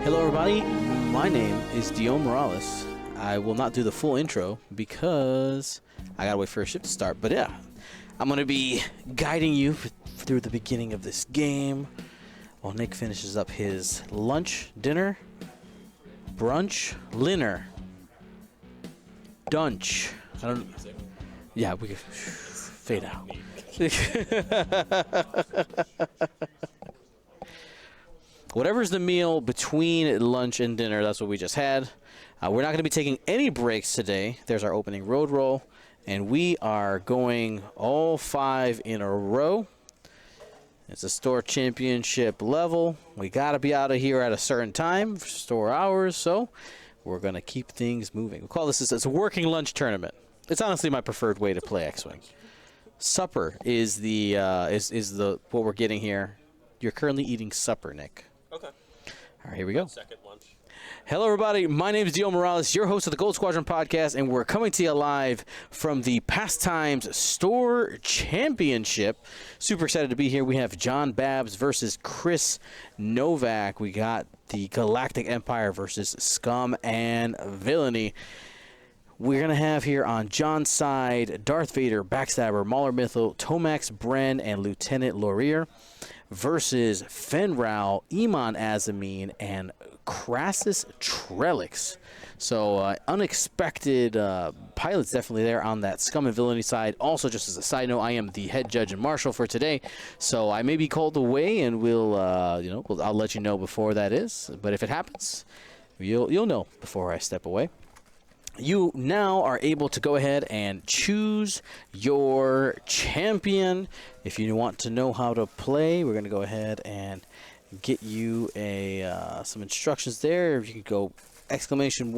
Hello everybody, my name is Dion Morales. I will not do the full intro because I gotta wait for a shift to start, but yeah, I'm gonna be guiding you through the beginning of this game while Nick finishes up his lunch, dinner, brunch, dinner, dunch. I don't. Yeah, we can fade out. Whatever's the meal between lunch and dinner, that's what we just had. We're not going to be taking any breaks today. There's our opening road roll, and we are going all 5 in a row. It's a store championship level. We got to be out of here at a certain time for store hours, so we're going to keep things moving. We call this a working lunch tournament. It's honestly my preferred way to play X-Wing. Supper is the what we're getting here. You're currently eating supper, Nick. Okay. All right, here we go. Second lunch. Hello, everybody. My name is Dion Morales, your host of the Gold Squadron podcast, and we're coming to you live from the Pastimes Store Championship. Super excited to be here. We have John Babs versus Chris Nowak. We got the Galactic Empire versus Scum and Villainy. We're going to have here on John's side Darth Vader, Backstabber, Mauler Mythel, Tomax Bren, and Lieutenant Laurier versus Fenrau, Iman Azamine, and Crassus Trellix. So unexpected pilots definitely there on that Scum and Villainy side. Also, just as a side note, I am the head judge and marshal for today, so I may be called away, and I'll let you know before that is. But if it happens, you'll know before I step away. You now are able to go ahead and choose your champion. If you want to know how to play, we're going to go ahead and get you some instructions there. If you could go exclamation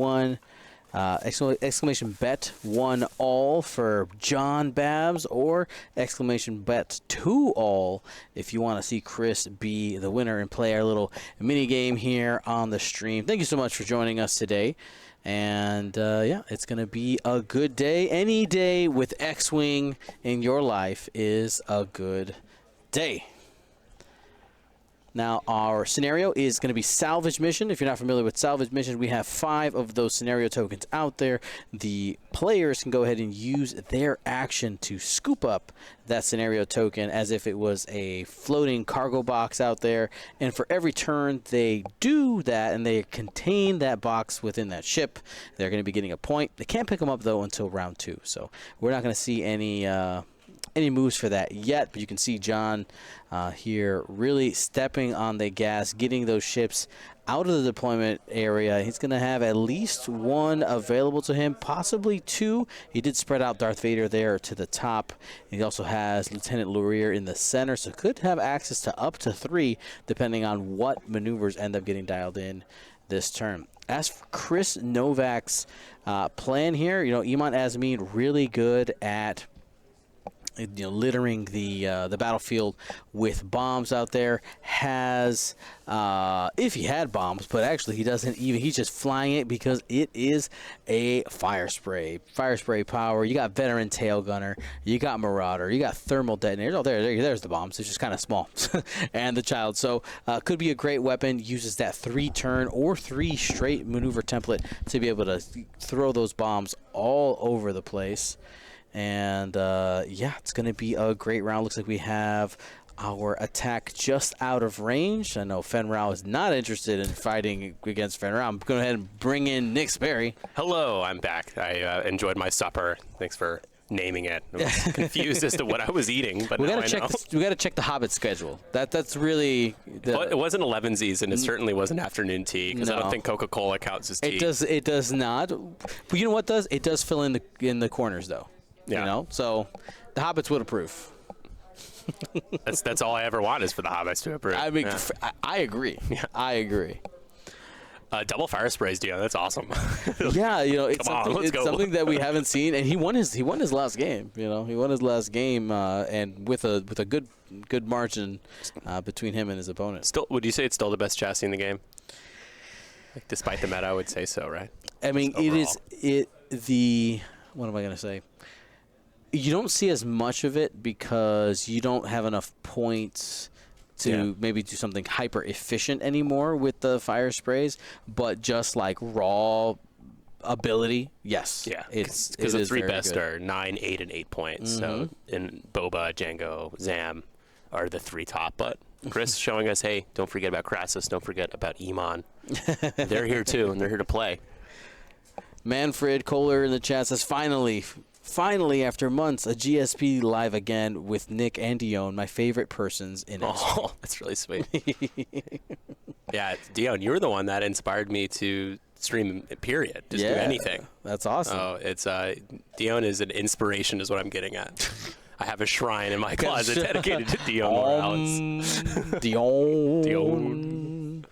bet 1 all for John Babs, or exclamation bet 2 all if you want to see Chris be the winner and play our little mini game here on the stream. Thank you so much for joining us today. And, yeah, it's going to be a good day. Any day with X-Wing in your life is a good day. Now, our scenario is going to be Salvage Mission. If you're not familiar with Salvage Mission, we have 5 of those scenario tokens out there. The players can go ahead and use their action to scoop up that scenario token as if it was a floating cargo box out there. And for every turn they do that and they contain that box within that ship, they're going to be getting a point. They can't pick them up, though, until round 2. So we're not going to see any moves for that yet, but you can see John here really stepping on the gas, getting those ships out of the deployment area. He's going to have at least 1 available to him, possibly 2. He did spread out Darth Vader there to the top. He also has Lieutenant Laurier in the center, so could have access to up to 3 depending on what maneuvers end up getting dialed in this turn. As for Chris Nowak's plan here, Iman Azamine really good at littering the battlefield with bombs out there. Has if he had bombs, but actually he doesn't even. He's just flying it because it is a fire spray power. You got veteran tail gunner, you got marauder, you got thermal detonators. Oh, there's the bombs. It's just kind of small, and the child. So could be a great weapon. Uses that 3-turn or 3 straight maneuver template to be able to throw those bombs all over the place. And, yeah, it's going to be a great round. Looks like we have our attack just out of range. I know Fenrau is not interested in fighting against Fenrau. I'm going to go ahead and bring in Nick Sperry. Hello, I'm back. I enjoyed my supper. Thanks for naming it. I was confused as to what I was eating, but we now gotta I know. We got to check the Hobbit schedule. That's really... Well, it wasn't 11sies, and it certainly wasn't afternoon tea, because I don't think Coca-Cola counts as tea. It does not. But you know what does? It does fill in the corners, though. Yeah. So the Hobbits would approve. That's all I ever want is for the Hobbits to approve. I mean, yeah. I agree. Yeah. I agree. Double fire sprays, Dio. That's awesome. Yeah, it's something that we haven't seen, and he won his last game. He won his last game, and with a good margin between him and his opponent. Still, would you say it's still the best chassis in the game? Like, despite the meta, I would say so, right? I mean, what am I going to say? You don't see as much of it because you don't have enough points to maybe do something hyper efficient anymore with the fire sprays, but just like raw ability, yes. Yeah, It's because it the is three very best good. are 9, 8, and 8 points. So in Boba, Django, Zam are the 3 top. But Chris showing us, hey, don't forget about Crassus, don't forget about Iman. They're here too, and they're here to play. Manfred Kohler in the chat says, finally, after months, a GSP live again with Nick and Dion, my favorite persons in it. Oh, that's really sweet. Yeah, Dion, you were the one that inspired me to stream, period. Just do anything. That's awesome. Oh, it's Dion is an inspiration, is what I'm getting at. I have a shrine in my closet dedicated to Dion Morales. Dion.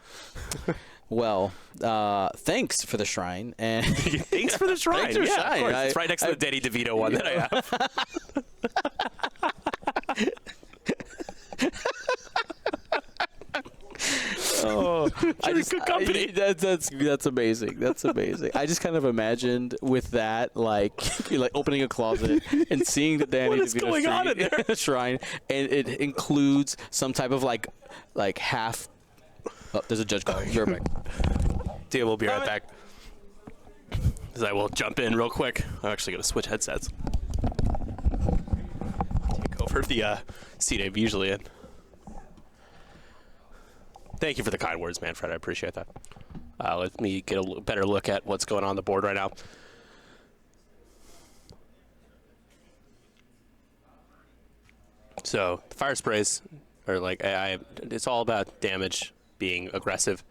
Well, thanks for the shrine. And thanks for the shrine. Thanks for the Yeah, shrine. of course. It's right next to the Danny DeVito one that I have. Oh, good company. That's amazing. That's amazing. I just kind of imagined with that, like opening a closet and seeing the Danny What is DeVito going on in there? shrine, and it includes some type of like half. Oh, there's a judge calling. You're back. Deal, we'll be right back. Because I will jump in real quick. I'm actually going to switch headsets. Take over the seat I'm usually in. Thank you for the kind words, Manfred. I appreciate that. Let me get a better look at what's going on the board right now. So the fire sprays are like it's all about damage, being aggressive,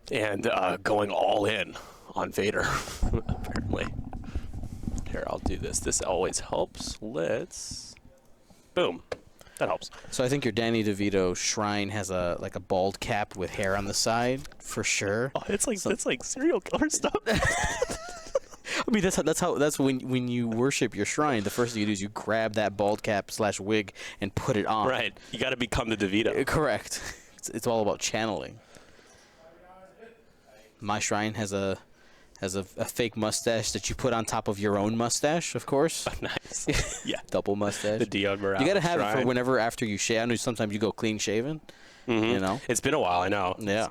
and going all in on Vader. Apparently. Here, I'll do this. This always helps. Let's. Boom. That helps. So I think your Danny DeVito shrine has a bald cap with hair on the side for sure. Oh, it's like serial killer stuff. I mean, that's when you worship your shrine. The first thing you do is you grab that bald cap / wig and put it on. Right. You got to become the DeVito. Correct. It's all about channeling. My shrine has a fake mustache that you put on top of your own mustache, of course. Nice. Yeah. Double mustache. The Dion Morales. You got to have it for shrine. whenever after you shave. I know sometimes you go clean shaven. You know. It's been a while, I know. Yeah.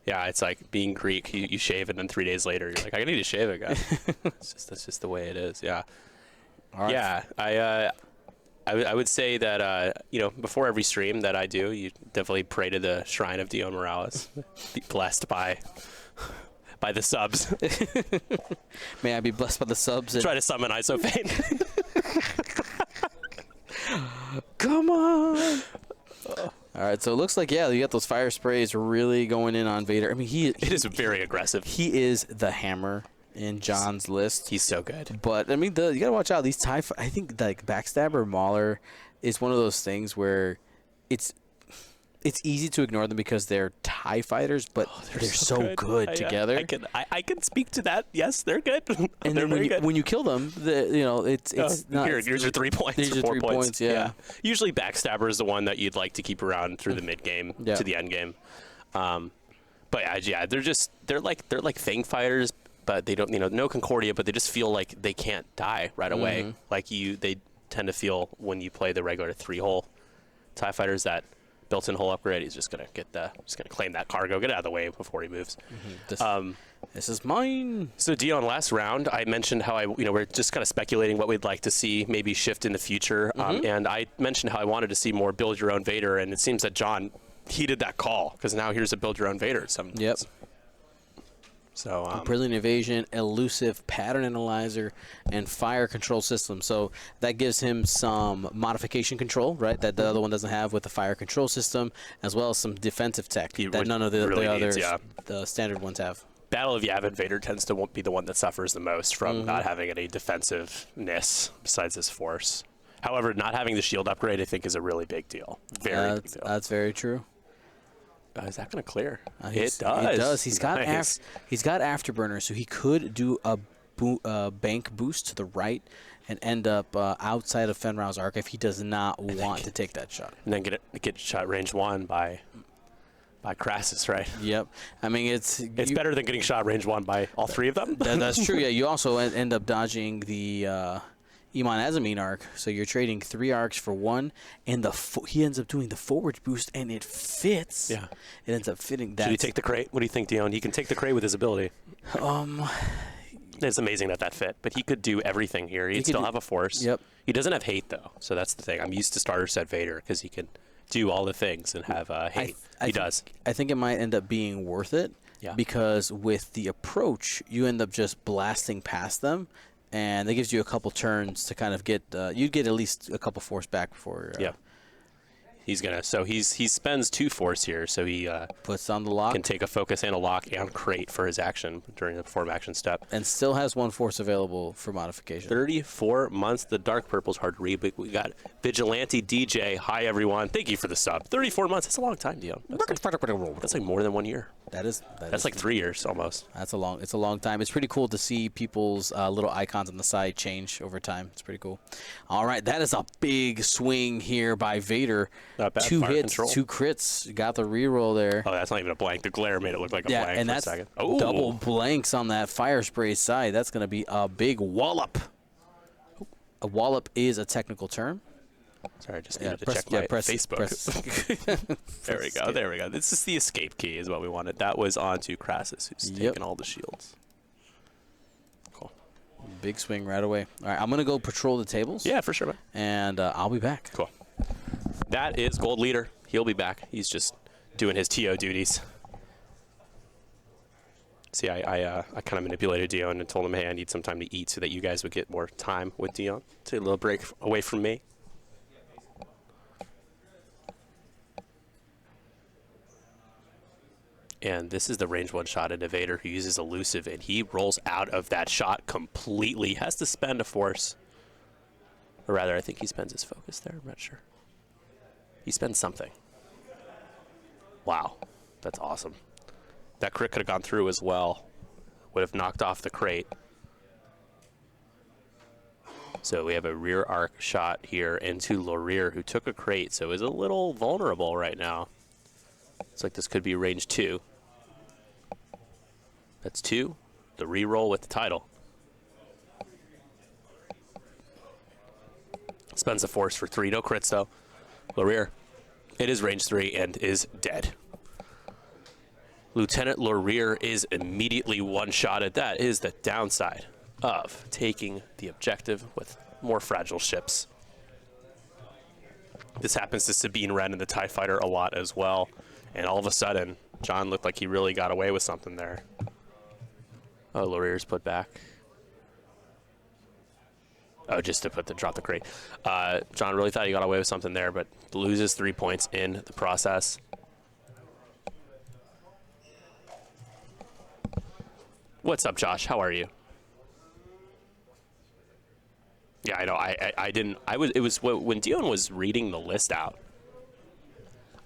Yeah, it's like being Greek. You shave and then 3 days later you're like, I need to shave it, guys. That's just the way it is. Yeah. All right. Yeah. I would say that before every stream that I do, you definitely pray to the shrine of Dion Morales. Be blessed by the subs. May I be blessed by the subs. Try to summon Isophane. Come on. All right, so it looks like, you got those fire sprays really going in on Vader. I mean, It is very aggressive. he is the hammer in John's list. He's so good. But, I mean, you got to watch out. These I think, like, Backstabber Mauler is one of those things where it's easy to ignore them because they're TIE fighters, but they're so good together. I can speak to that. Yes, they're good. And they're then when you kill them, it's not. here's your 3 points. Here's your 4 3 points, yeah. Usually Backstabber is the one that you'd like to keep around through the mid game to the end game. But they're like Fang fighters, but they don't no Concordia, but they just feel like they can't die right away. Like they tend to feel when you play the regular 3-hole TIE fighters that built-in hull upgrade. He's just gonna claim that cargo, get out of the way before he moves. This is mine. So Dion, last round I mentioned how we're just kind of speculating what we'd like to see maybe shift in the future, and I mentioned how I wanted to see more build your own Vader, and it seems that John heeded that call because now here's a build your own Vader. Yep. So Brilliant Evasion, Elusive, Pattern Analyzer, and Fire Control System. So that gives him some modification control, right, that the other one doesn't have with the Fire Control System, as well as some defensive tech that none of the others, the standard ones have. Battle of Yavin, Vader tends to be the one that suffers the most from not having any defensiveness besides his force. However, not having the shield upgrade, I think, is a really big deal. Very big deal. That's very true. Is that going to clear? It does. He's got Afterburner, so he could do a bank boost to the right and end up outside of Fenrir's arc if he does not want to take that shot. And then get shot range 1 by Crassus, right? Yep. I mean, it's better than getting shot range 1 by all 3 of them. That's true. Yeah. You also end up dodging the Iman as a main arc, so you're trading 3 arcs for 1, and he ends up doing the forward boost, and it fits. Yeah. It ends up fitting. Should he take the crate? What do you think, Dion? He can take the crate with his ability. It's amazing that fit, but he could do everything here. He'd still have a force. Yep. He doesn't have hate, though, so that's the thing. I'm used to starter set Vader because he can do all the things and have hate. He does. I think it might end up being worth it because with the approach, you end up just blasting past them, and that gives you a couple turns to kind of get you'd get at least a couple force back before. He's gonna. So he spends 2 force here, so he puts on the lock. Can take a focus and a lock and crate for his action during the perform action step. And still has 1 force available for modification. 34 months. The dark purple's hard to read, but we got Vigilante DJ. Hi everyone. Thank you for the sub. 34 months. That's a long time, Dion. That's like more than 1 year. That's like 3 years almost. It's a long time. It's pretty cool to see people's little icons on the side change over time. It's pretty cool. All right, that is a big swing here by Vader. Not bad. 2 Fire hits, control. 2 crits. Got the reroll there. Oh, that's not even a blank. The glare made it look like a blank and for that's a second. double blanks on that fire spray side. That's going to be a big wallop. A wallop is a technical term. Sorry, I just needed to check my Facebook. There we go. This is the escape key is what we wanted. That was on to Crassus, who's taking all the shields. Cool. Big swing right away. All right, I'm going to go patrol the tables. Yeah, for sure, man. And I'll be back. Cool. That is Gold Leader. He'll be back. He's just doing his TO duties. See, I kind of manipulated Dion and told him, hey, I need some time to eat so that you guys would get more time with Dion. Take a little break away from me. And this is the range 1 shot into Vader who uses elusive, and he rolls out of that shot completely. Has to spend a force. Or rather, I think he spends his focus there. I'm not sure. He spends something. Wow. That's awesome. That crit could have gone through as well. Would have knocked off the crate. So we have a rear arc shot here into Laurier, who took a crate, so is a little vulnerable right now. Looks like this could be range 2. That's 2. The reroll with the title. Spends the force for 3. No crits, though. Laurier. It is range 3 and is dead. Lieutenant Laurier is immediately one-shotted. That is the downside of taking the objective with more fragile ships. This happens to Sabine Wren and the TIE Fighter a lot as well. And all of a sudden, John looked like he really got away with something there. Oh, Laurier's put back. Oh, just to drop the crate. John really thought he got away with something there, but loses 3 points in the process. What's up, Josh? How are you? Yeah, I know. I didn't. It was when Dion was reading the list out.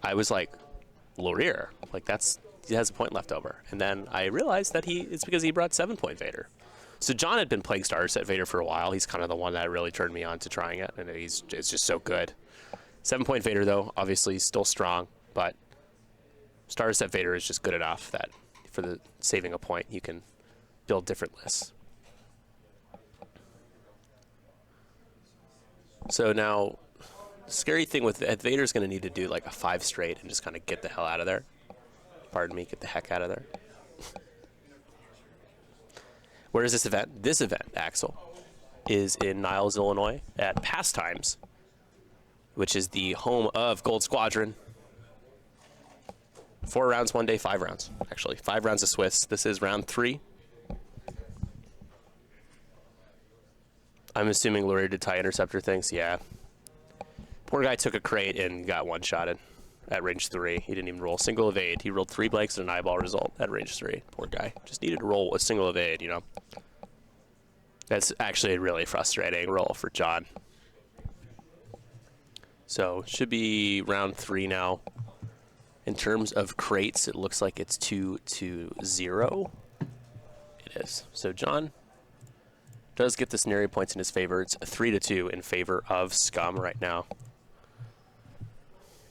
I was like, Laurier, like he has a point left over, and then I realized that it's because he brought 7-point Vader. So John had been playing starter set Vader for a while. He's kind of the one that really turned me on to trying it, and it's just so good. 7-point Vader, though, obviously still strong, but starter set Vader is just good enough that for the saving a point, you can build different lists. So now, the scary thing with Vader's going to need to do like a 5 straight and just kind of get the hell out of there. Pardon me, get the heck out of there. Where is this event? This event, Axel, is in Niles, Illinois at Pastimes, which is the home of Gold Squadron. 4 rounds, 1 day, 5 rounds, actually. 5 rounds of Swiss. This is round 3. I'm assuming Laurier did TIE Interceptor things. Yeah. Poor guy took a crate and got one-shotted at range 3. He didn't even roll a single evade. He rolled 3 blanks and an eyeball result at range 3. Poor guy. Just needed to roll a single evade, you know. That's actually a really frustrating roll for John. So, should be round 3 now. In terms of crates, it looks like it's 2-0. It is. So, John does get the scenario points in his favor. It's 3-2 in favor of Scum right now.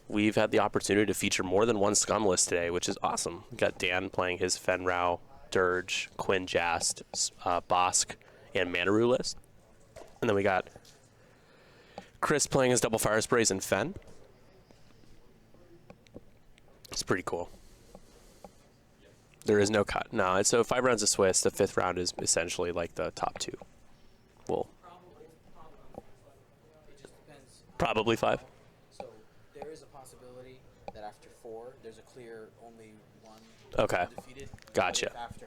We've had the opportunity to feature more than one Scum list today, which is awesome. We've got Dan playing his Fenrau, Dirge, Quinn Jast, Bosk, and Manaroo list. And then we got Chris playing his double fire sprays and Fen. It's pretty cool. There is no cut. No, so 5 rounds of Swiss. The 5th round is essentially like the top 2. Well, probably 5. So there is a possibility that after 4, there's a clear only 1 Okay. undefeated. Gotcha. If after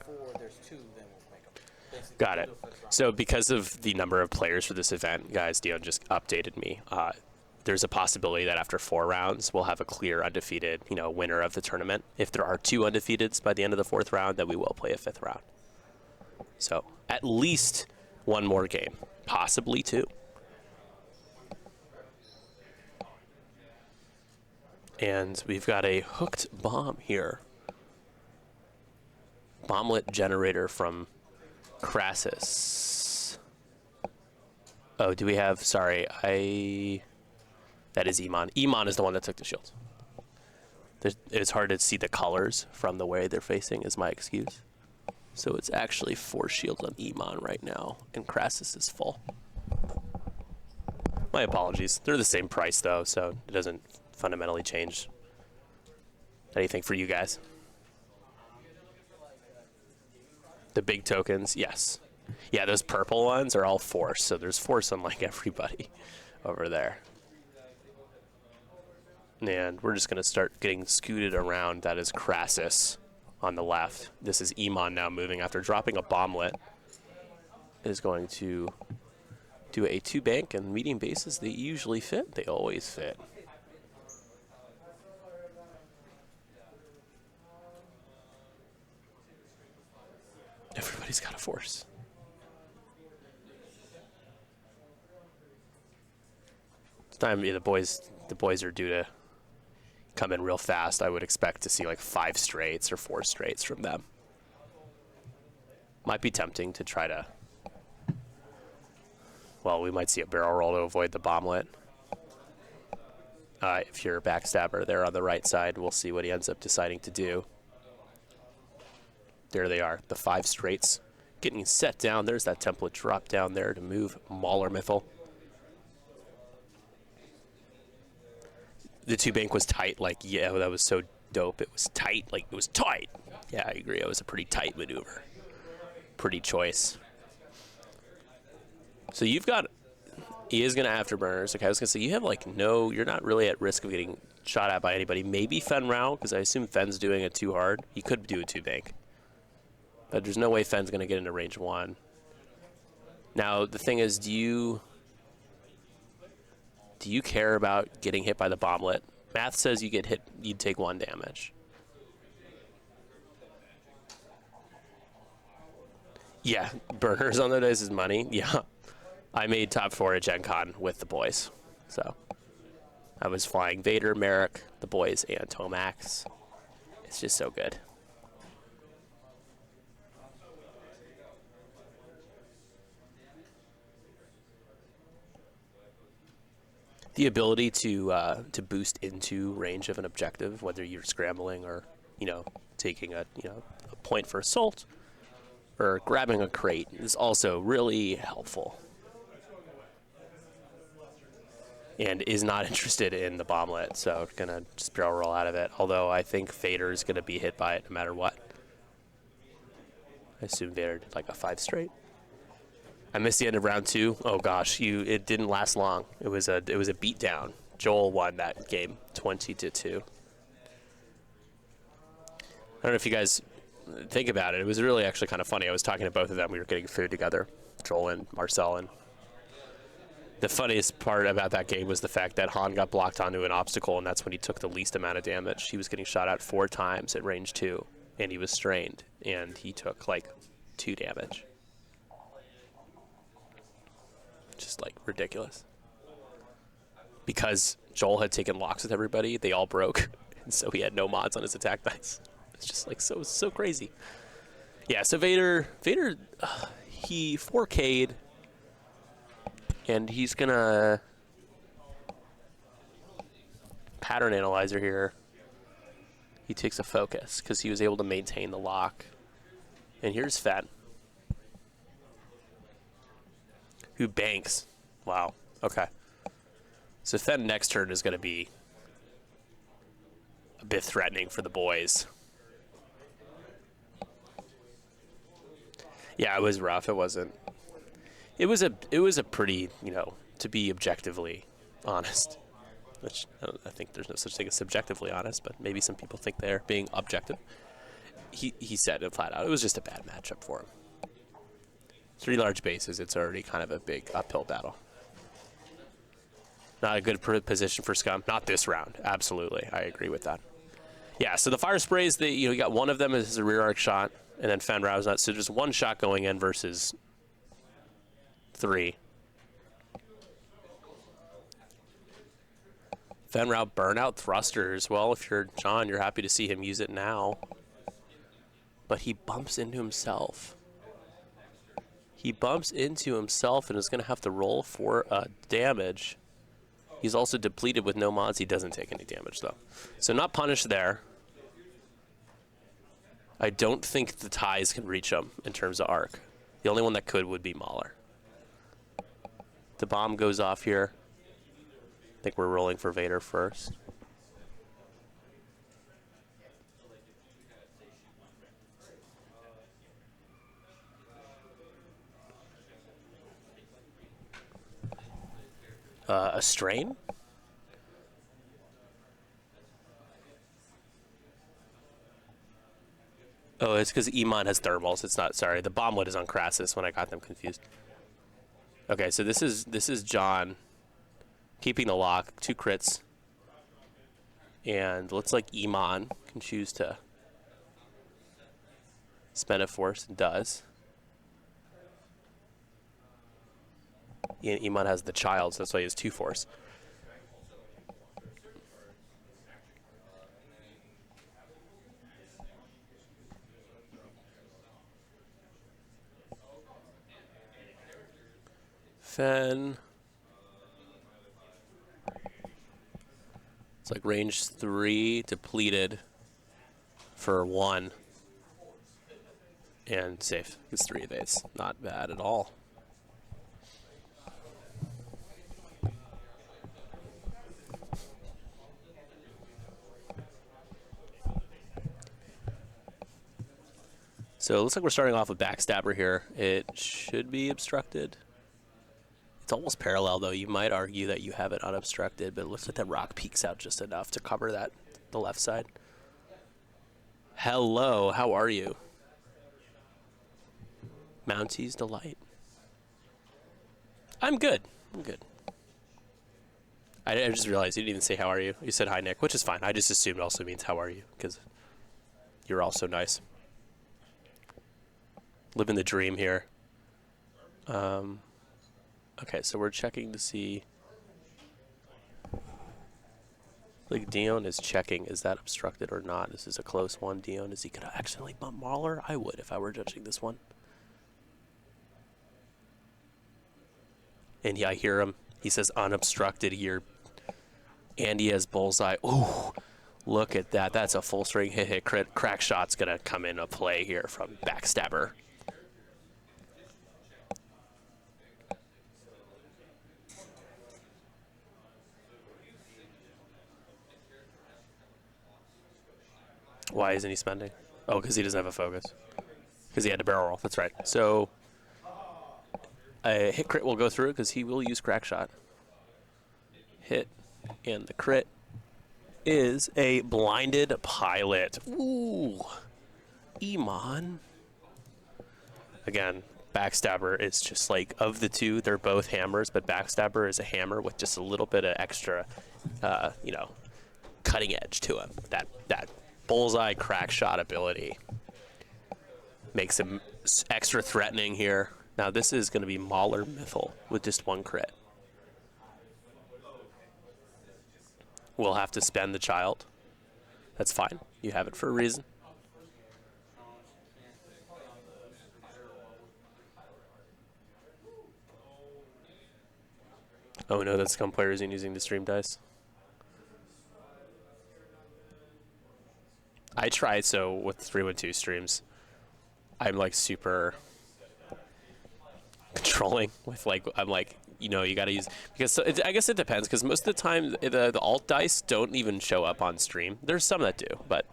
4, there's 2, then we'll make them. Basically, Got it. So because of the number of players for this event, guys, Dion just updated me. There's a possibility that after 4 rounds, we'll have a clear undefeated, winner of the tournament. If there are 2 undefeateds by the end of the 4th round, then we will play a 5th round. So at least 1 more game, possibly 2. And we've got a hooked bomb here. Bomblet generator from Crassus. Oh, do we have, sorry, that is Iman. Iman is the one that took the shields. It's hard to see the colors from the way they're facing is my excuse. So it's actually 4 shields on Iman right now, and Crassus is full. My apologies. They're the same price though, so it doesn't fundamentally change anything for you guys. The big tokens, yes. Yeah, those purple ones are all force, so there's force on like everybody over there. And we're just going to start getting scooted around. That is Crassus on the left. This is Iman now moving after dropping a bomblet. Is going to do a 2 bank and medium bases. They usually fit. They always fit. Everybody's got a force. It's time. Yeah, the boys are due to come in real fast. I would expect to see like 5 straights or 4 straights from them. Might be tempting to try to. Well, we might see a barrel roll to avoid the bomblet. If you're a backstabber there on the right side, we'll see what he ends up deciding to do. There they are, the 5 straights getting set down. There's that template drop down there to move Mauler Mythal. The 2 bank was tight, like, yeah, that was so dope. It was tight, like, it was tight. Yeah, I agree. It was a pretty tight maneuver. Pretty choice. So you've got, he is going to afterburners. Okay, I was going to say, you have, like, you're not really at risk of getting shot at by anybody. Maybe Fen Rao, because I assume Fen's doing it too hard. He could do a 2 bank. But there's no way Fen's going to get into range 1. Now, the thing is, do you care about getting hit by the bomblet? Math says you get hit, you'd take 1 damage. Yeah, burners on the dice is money. Yeah, I made top 4 at Gen Con with the boys. So I was flying Vader, Merrick, the boys, and Tomax. It's just so good. The ability to boost into range of an objective, whether you're scrambling or taking a point for assault or grabbing a crate, is also really helpful. And is not interested in the bomblet, so gonna just barrel roll out of it. Although I think Vader is gonna be hit by it no matter what. I assume Vader did like a 5 straight. I missed the end of round 2. Oh gosh, it didn't last long. It was a beatdown. Joel won that game 20-2. I don't know if you guys think about it. It was really actually kind of funny. I was talking to both of them. We were getting food together, Joel and Marcel, and the funniest part about that game was the fact that Han got blocked onto an obstacle, and that's when he took the least amount of damage. He was getting shot at 4 times at range 2, and he was strained, and he took like 2 damage. Just like ridiculous. Because Joel had taken locks with everybody, they all broke, and so he had no mods on his attack dice. It's just like so crazy. Yeah, so Vader, he 4K'd, and he's gonna pattern analyzer here. He takes a focus because he was able to maintain the lock. And here's Fen, who banks. Wow. Okay. So Fen next turn is going to be a bit threatening for the boys. Yeah, it was rough. It wasn't. It was a pretty, you know, to be objectively honest, which I think there's no such thing as subjectively honest, but maybe some people think they're being objective. He said it flat out. It was just a bad matchup for him. 3 large bases. It's already kind of a big uphill battle. Not a good position for Scum. Not this round. Absolutely, I agree with that. Yeah. So the fire sprays, you got one of them as a rear arc shot, and then Fen Rao's not. So just 1 shot going in versus 3. Fen Rao burnout thrusters. Well, if you're John, you're happy to see him use it now. But he bumps into himself. He bumps into himself and is going to have to roll for damage. He's also depleted with no mods. He doesn't take any damage, though. So not punished there. I don't think the ties can reach him in terms of arc. The only one that could would be Mahler. The bomb goes off here. I think we're rolling for Vader first. A strain? Oh, it's because Iman has thermals. It's not, sorry. The bomblet is on Crassus when I got them confused. Okay, so this is John keeping the lock, 2 crits. And looks like Iman can choose to spend a force and does. Iman has the child, so that's why he has 2 force. Fen. It's like range 3, depleted for 1. And safe. It's 3 evades. Not bad at all. So it looks like we're starting off with Backstabber here. It should be obstructed. It's almost parallel, though. You might argue that you have it unobstructed, but it looks like that rock peeks out just enough to cover that, the left side. Hello, how are you? Mountie's Delight. I'm good. I'm good. I just realized you didn't even say how are you. You said hi, Nick, which is fine. I just assumed it also means how are you, because you're also nice. Living the dream here. Okay, so we're checking to see. Like Dion is checking, is that obstructed or not? This is a close one. Dion, is he gonna accidentally bump Mahler? I would if I were judging this one. And yeah, I hear him. He says unobstructed here. Andy has bullseye. Ooh, look at that. That's a full string hit crit. Crack shot's gonna come into play here from Backstabber. Why isn't he spending? Oh, because he doesn't have a focus. Because he had to barrel roll. That's right. So a hit crit will go through because he will use crack shot. Hit, and the crit is a blinded pilot. Ooh, Iman. Again, Backstabber is just like, of the two, they're both hammers, but Backstabber is a hammer with just a little bit of extra, you know, cutting edge to him. That bullseye crack shot ability makes him extra threatening here. Now this is going to be Mahler Mythal with just 1 crit. We'll have to spend the child. That's fine. You have it for a reason. Oh no, that Scum player isn't using the stream dice. I try, so with 312 streams, I'm like super controlling with like, I'm like you know, you got to use, because so I guess it depends, because most of the time the alt dice don't even show up on stream. There's some that do, but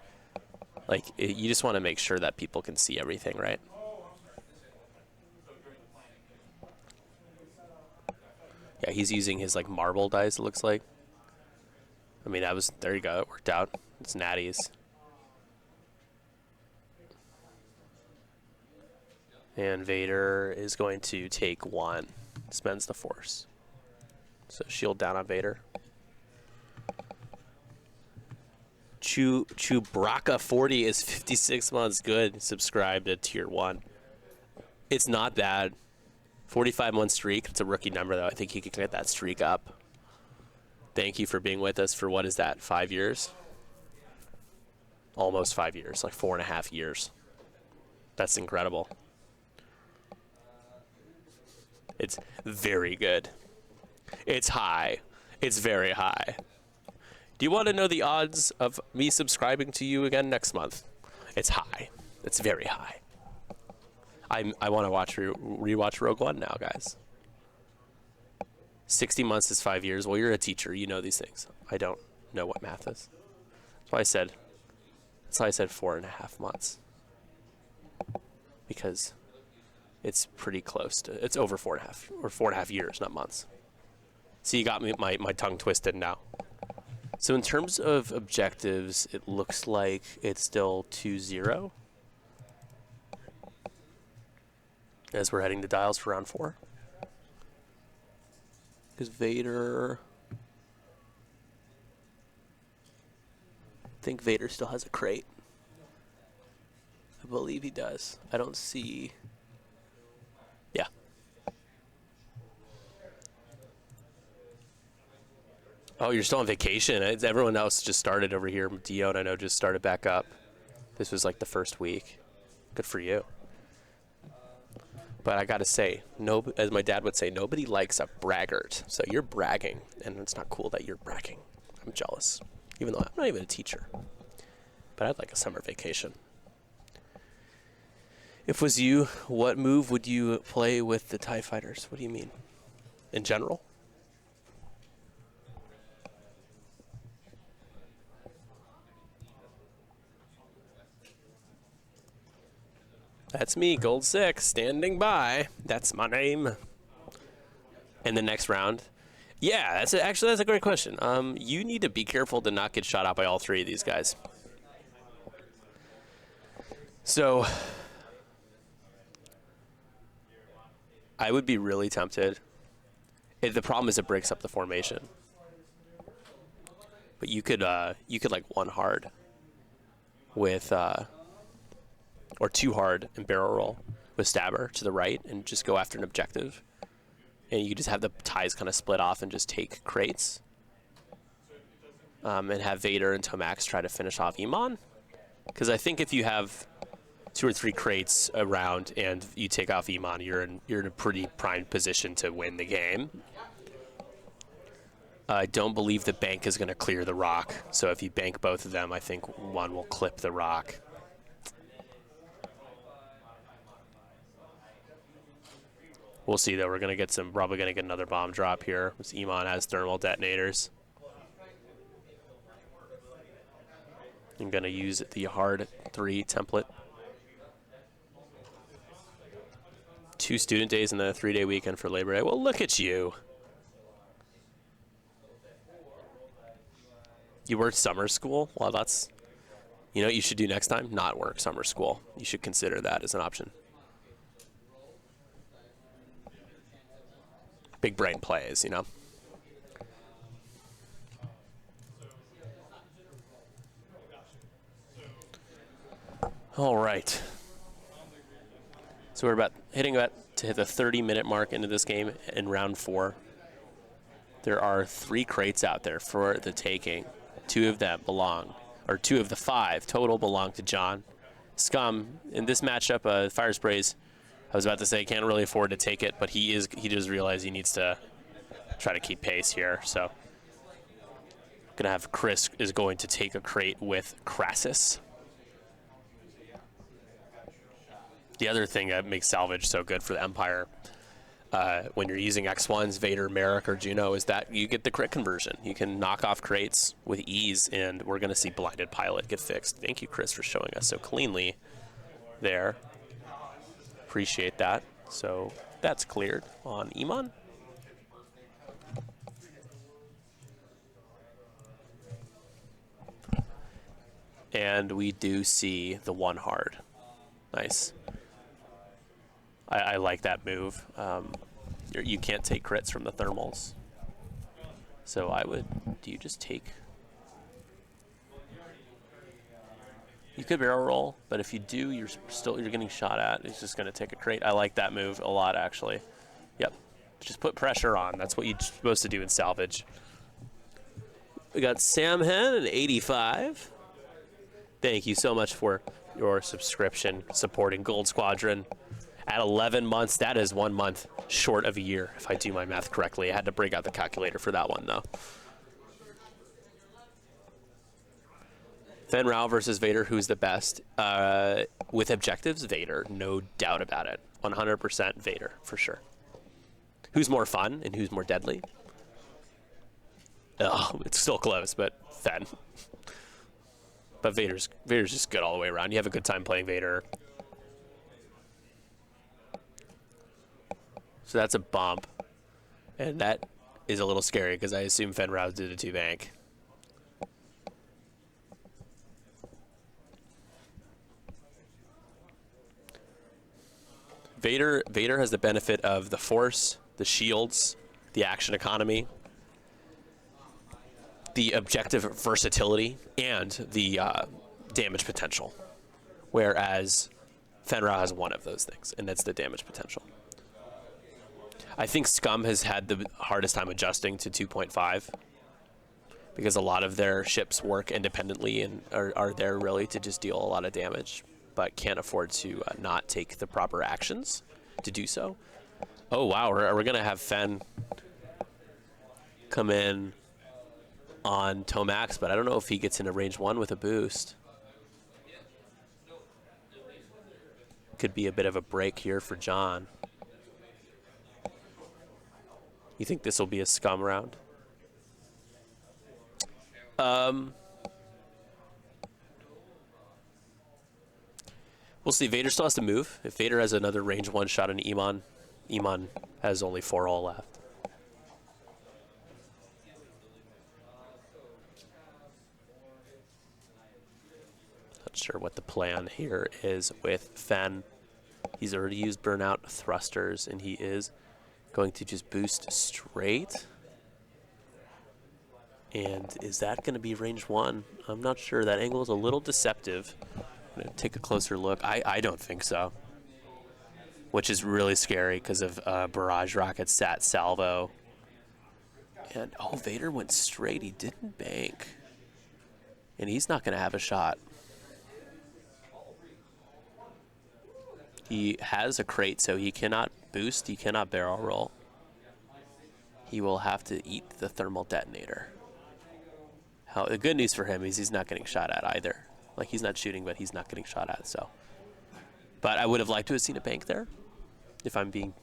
like you just want to make sure that people can see everything, right? Yeah, he's using his like marble dice, it looks like. I mean, there you go, it worked out. It's natties. And Vader is going to take 1. Spends the force. So shield down on Vader. Chewbacca 40 is 56 months. Good. Subscribe to tier 1. It's not bad. 45-month streak. It's a rookie number, though. I think he could get that streak up. Thank you for being with us for, what is that, 5 years? Almost 5 years, like 4.5 years. That's incredible. It's very good. It's high. It's very high. Do you want to know the odds of me subscribing to you again next month? It's high. It's very high. I want to rewatch Rogue One now, guys. 60 months is 5 years. Well, you're a teacher. You know these things. I don't know what math is. That's why I said 4.5 months. Because it's pretty close to, it's over 4.5 or 4.5 years, not months. See, you got me my tongue twisted now. So in terms of objectives, it looks like it's still 2-0 as we're heading to dials for round 4. Because Vader, I think Vader still has a crate. I believe he does. I don't see. Yeah. Oh, you're still on vacation. Everyone else just started over here. Dion, I know, just started back up. This was like the first week. Good for you. But I gotta say, as my dad would say, nobody likes a braggart. So you're bragging, and it's not cool that you're bragging. I'm jealous, even though I'm not even a teacher. But I'd like a summer vacation. If it was you, what move would you play with the TIE fighters? What do you mean? In general? That's me, Gold 6, standing by. That's my name. In the next round. Yeah, that's a great question. You need to be careful to not get shot out by all 3 of these guys. So I would be really tempted. The problem is it breaks up the formation. But you could like 1 hard with or 2 hard and barrel roll with Stabber to the right and just go after an objective. And you just have the ties kind of split off and just take crates. And have Vader and Tomax try to finish off Iman. Because I think if you have 2 or 3 crates around and you take off Iman, you're in a pretty prime position to win the game. I don't believe the bank is going to clear the rock. So if you bank both of them, I think one will clip the rock. We'll see, though. We're going to get probably going to get another bomb drop here. This Iman has thermal detonators. I'm going to use the hard 3 template. 2 student days and then a 3-day weekend for Labor Day. Well, look at you. You worked summer school? Well, that's, you know what you should do next time? Not work summer school. You should consider that as an option. Big brain plays, you know? All right. So we're about to hit the 30-minute mark into this game in round 4. There are 3 crates out there for the taking. 2 of them belong, or 2 of the 5 total belong to John. Scum, in this matchup, Fire Sprays, I was about to say can't really afford to take it, but he does realize he needs to try to keep pace here. So gonna have Chris is going to take a crate with Crassus. The other thing that makes salvage so good for the Empire, when you're using X1s, Vader, Merrick, or Juno, is that you get the crit conversion. You can knock off crates with ease, and we're going to see Blinded Pilot get fixed. Thank you, Chris, for showing us so cleanly there. Appreciate that. So that's cleared on Iman. And we do see the 1 hard. Nice. I like that move. You can't take crits from the thermals. So I would, do you just take? You could barrel roll, but if you do, you're getting shot at. It's just going to take a crate. I like that move a lot, actually. Yep. Just put pressure on. That's what you're supposed to do in salvage. We got Sam Hen at 85. Thank you so much for your subscription supporting Gold Squadron. At 11 months, that is 1 month short of a year, if I do my math correctly. I had to break out the calculator for that one, though. Fen Rao versus Vader, who's the best? With objectives, Vader, no doubt about it. 100% Vader, for sure. Who's more fun and who's more deadly? Oh, it's still close, but Fen. But Vader's just good all the way around. You have a good time playing Vader. So that's a bump. And that is a little scary because I assume Fen Rao did a 2-bank. Vader has the benefit of the force, the shields, the action economy, the objective versatility, and the damage potential. Whereas Fen Rao has one of those things, and that's the damage potential. I think Scum has had the hardest time adjusting to 2.5 because a lot of their ships work independently and are there really to just deal a lot of damage, but can't afford to not take the proper actions to do so. Oh, wow. We're going to have Fen come in on Tomax, but I don't know if he gets into range 1 with a boost. Could be a bit of a break here for John. You think this will be a Scum round? We'll see. Vader still has to move. If Vader has another range 1 shot on Iman, Iman has only 4 all left. Not sure what the plan here is with Fen. He's already used burnout thrusters, and he is going to just boost straight. And is that going to be range 1? I'm not sure. That angle is a little deceptive. I'm going to take a closer look. I don't think so. Which is really scary because of barrage rocket sat salvo. And, oh, Vader went straight. He didn't bank. And he's not going to have a shot. He has a crate, so he cannot boost. He cannot barrel roll. He will have to eat the thermal detonator. The good news for him is he's not getting shot at either. Like, he's not shooting, but he's not getting shot at, so. But I would have liked to have seen a bank there, if I'm being,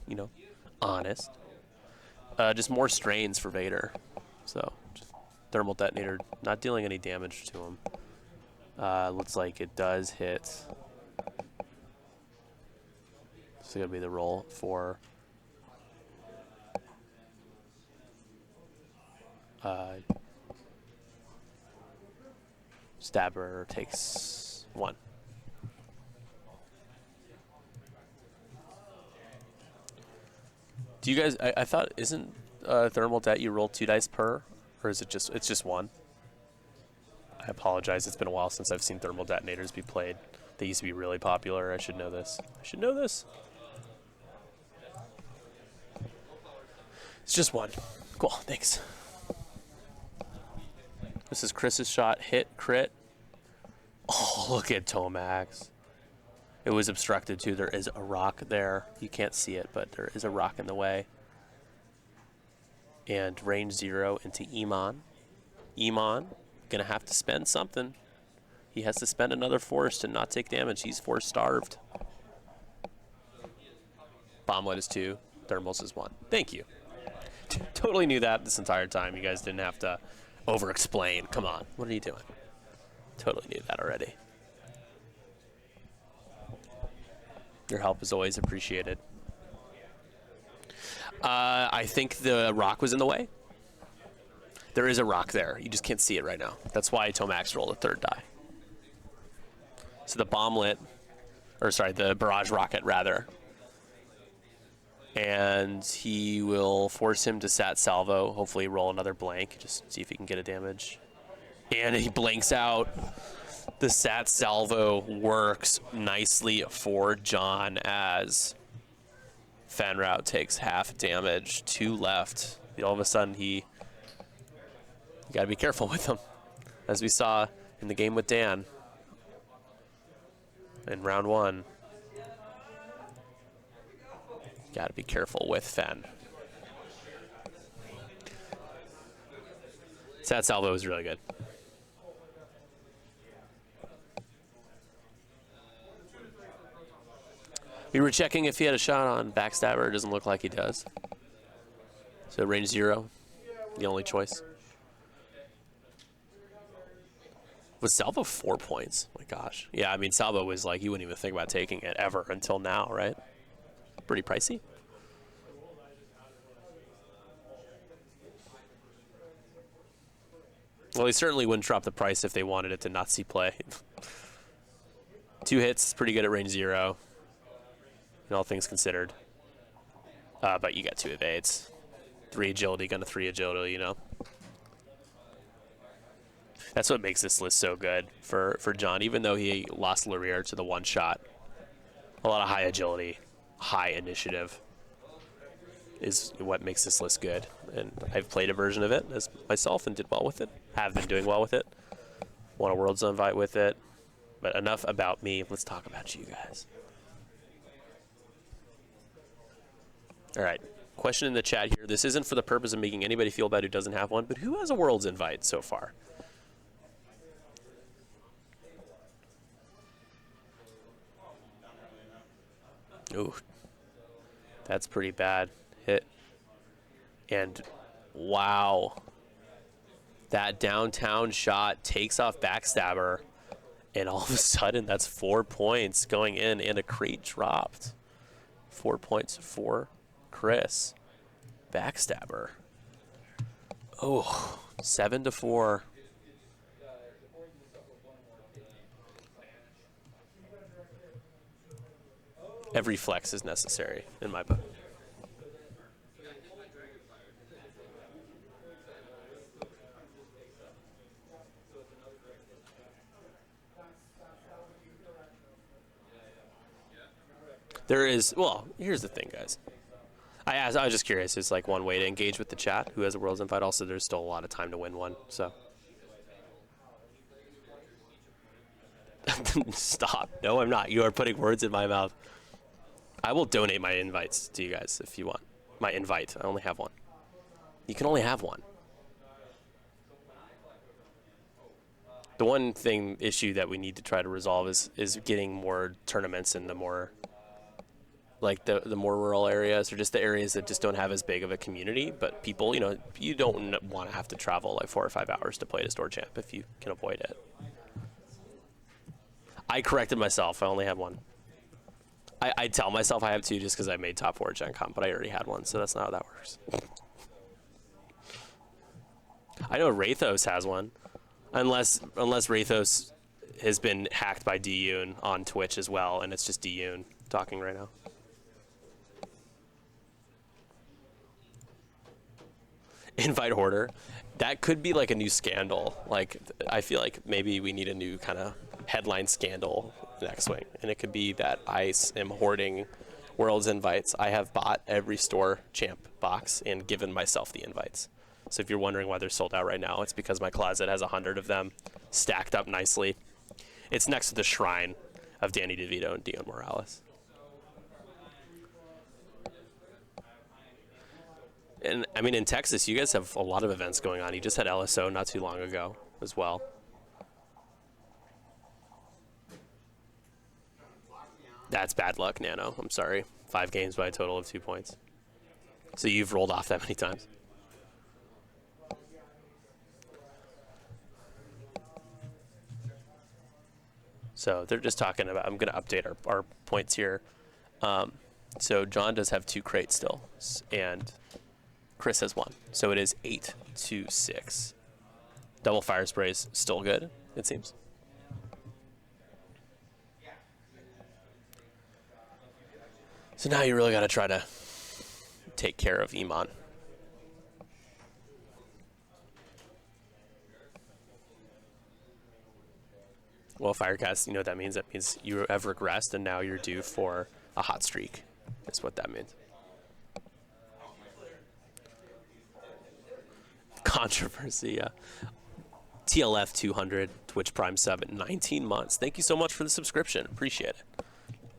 honest. Just more strains for Vader. So, just thermal detonator, not dealing any damage to him. Looks like it does hit. This is going to be the roll for Stabber takes 1. Do you guys, I thought, isn't thermal det you roll 2 dice per, or is it just, it's just 1? I apologize, it's been a while since I've seen thermal detonators be played. They used to be really popular. I should know this. I should know this. It's just 1. Cool, thanks. This is Chris's shot. Hit, crit. Oh, look at Tomax. It was obstructed too. There is a rock there. You can't see it, but there is a rock in the way. And range 0 into Iman. Iman, gonna have to spend something. He has to spend another force to not take damage. He's force starved. Bomblet is 2. Thermals is 1. Thank you. Totally knew that this entire time. You guys didn't have to over-explain. Come on. What are you doing? Totally knew that already. Your help is always appreciated. I think the rock was in the way. There is a rock there. You just can't see it right now. That's why Tomax rolled a 3rd die. So the bomblet, or sorry, the barrage rocket rather. And he will force him to sat salvo. Hopefully roll another blank. Just see if he can get a damage. And he blanks out. The sat salvo works nicely for John as Fanrout takes half damage. 2 left. All of a sudden you got to be careful with him. As we saw in the game with Dan in round 1. Got to be careful with Fen. Sat salvo is really good. We were checking if he had a shot on Backstabber. It doesn't look like he does. So range 0, the only choice. Was Salvo 4 points? Oh my gosh. Yeah, I mean, Salvo was like, you wouldn't even think about taking it ever until now, right? Pretty pricey. Well, he certainly wouldn't drop the price if they wanted it to not see play. 2 hits, pretty good at range 0. In all things considered. But you got 2 evades. 3 agility, gonna 3 agility, you know. That's what makes this list so good for John, even though he lost Laurier to the 1-shot. A lot of high agility, high initiative is what makes this list good. And I've played a version of it as myself and did well with it. Have been doing well with it. Won a World's Invite with it. But enough about me. Let's talk about you guys. All right. Question in the chat here. This isn't for the purpose of making anybody feel bad who doesn't have one, but who has a World's Invite so far? Ooh. That's pretty bad. Hit. And wow. That downtown shot takes off Backstabber. And all of a sudden, that's 4 points going in and a crate dropped. 4 points for Chris. Backstabber. Oh, 7-4. Every flex is necessary in my book. There is, well, here's the thing, guys. I was just curious. It's like one way to engage with the chat. Who has a World's Invite? Also, there's still a lot of time to win one, so. Stop. No, I'm not. You are putting words in my mouth. I will donate my invites to you guys if you want. My invite. I only have one. You can only have one. The one issue that we need to try to resolve is getting more tournaments in the more, like the more rural areas, or just the areas that just don't have as big of a community. But people, you know, you don't want to have to travel like 4 or 5 hours to play to Store Champ if you can avoid it. I corrected myself. I only had one. I tell myself I have 2 just because I made top 4 at Gen Con, but I already had one, so that's not how that works. I know Rathos has one, unless Rathos has been hacked by D-Yoon on Twitch as well, and it's just D-Yoon talking right now. Invite Hoarder. That could be like a new scandal. Like, I feel like maybe we need a new kind of headline scandal next swing, and it could be that I am hoarding World's Invites. I have bought every Store Champ box and given myself the invites. So if you're wondering why they're sold out right now, it's because my closet has 100 of them stacked up nicely. It's next to the shrine of Danny DeVito and Dion Morales. And I mean, in Texas, you guys have a lot of events going on. You just had LSO not too long ago as well. That's bad luck, Nano. I'm sorry. 5 games by a total of 2 points. So you've rolled off that many times. So they're just talking about, I'm going to update our points here. So John does have 2 crates still, and Chris has 1. So it is 8-6. Double fire sprays, still good, it seems. So now you really got to try to take care of Iman. Well, Firecast, you know what that means? That means you have regressed and now you're due for a hot streak. That's what that means. Controversy, yeah. TLF 200, Twitch Prime sub at 19 months. Thank you so much for the subscription. Appreciate it.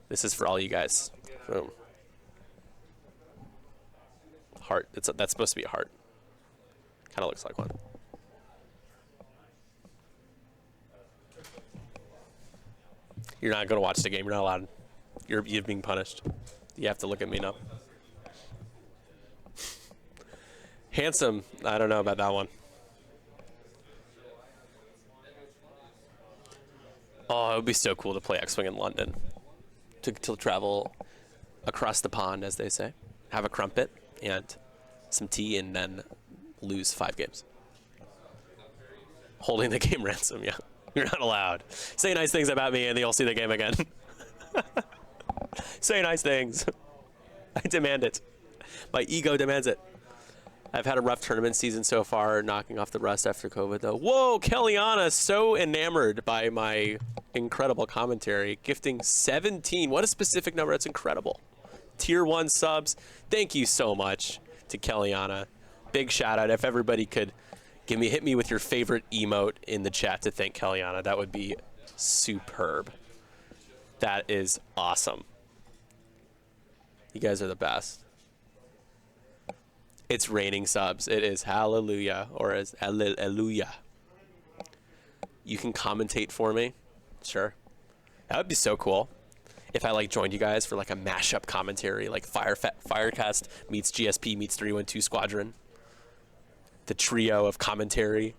This is for all you guys. Boom. Heart. That's supposed to be a heart. Kind of looks like one. You're not going to watch the game. You're not allowed. You're being punished. You have to look at me now. Handsome. I don't know about that one. Oh, it would be so cool to play X-Wing in London. To travel across the pond, as they say. Have a crumpet and some tea and then lose 5 games. Holding the game ransom, yeah. You're not allowed. Say nice things about me and you'll see the game again. Say nice things. I demand it. My ego demands it. I've had a rough tournament season so far, knocking off the rust after COVID, though. Whoa, Kellyanna, so enamored by my incredible commentary. Gifting 17. What a specific number. That's incredible. Tier 1 subs. Thank you so much to Kellyanna. Big shout out. If everybody could hit me with your favorite emote in the chat to thank Kellyanna, that would be superb. That is awesome. You guys are the best. It's raining subs. It is hallelujah, or as hallelujah. You can commentate for me? Sure. That would be so cool. If I joined you guys for a mashup commentary, like Firecast meets GSP meets 312 Squadron. The trio of commentary.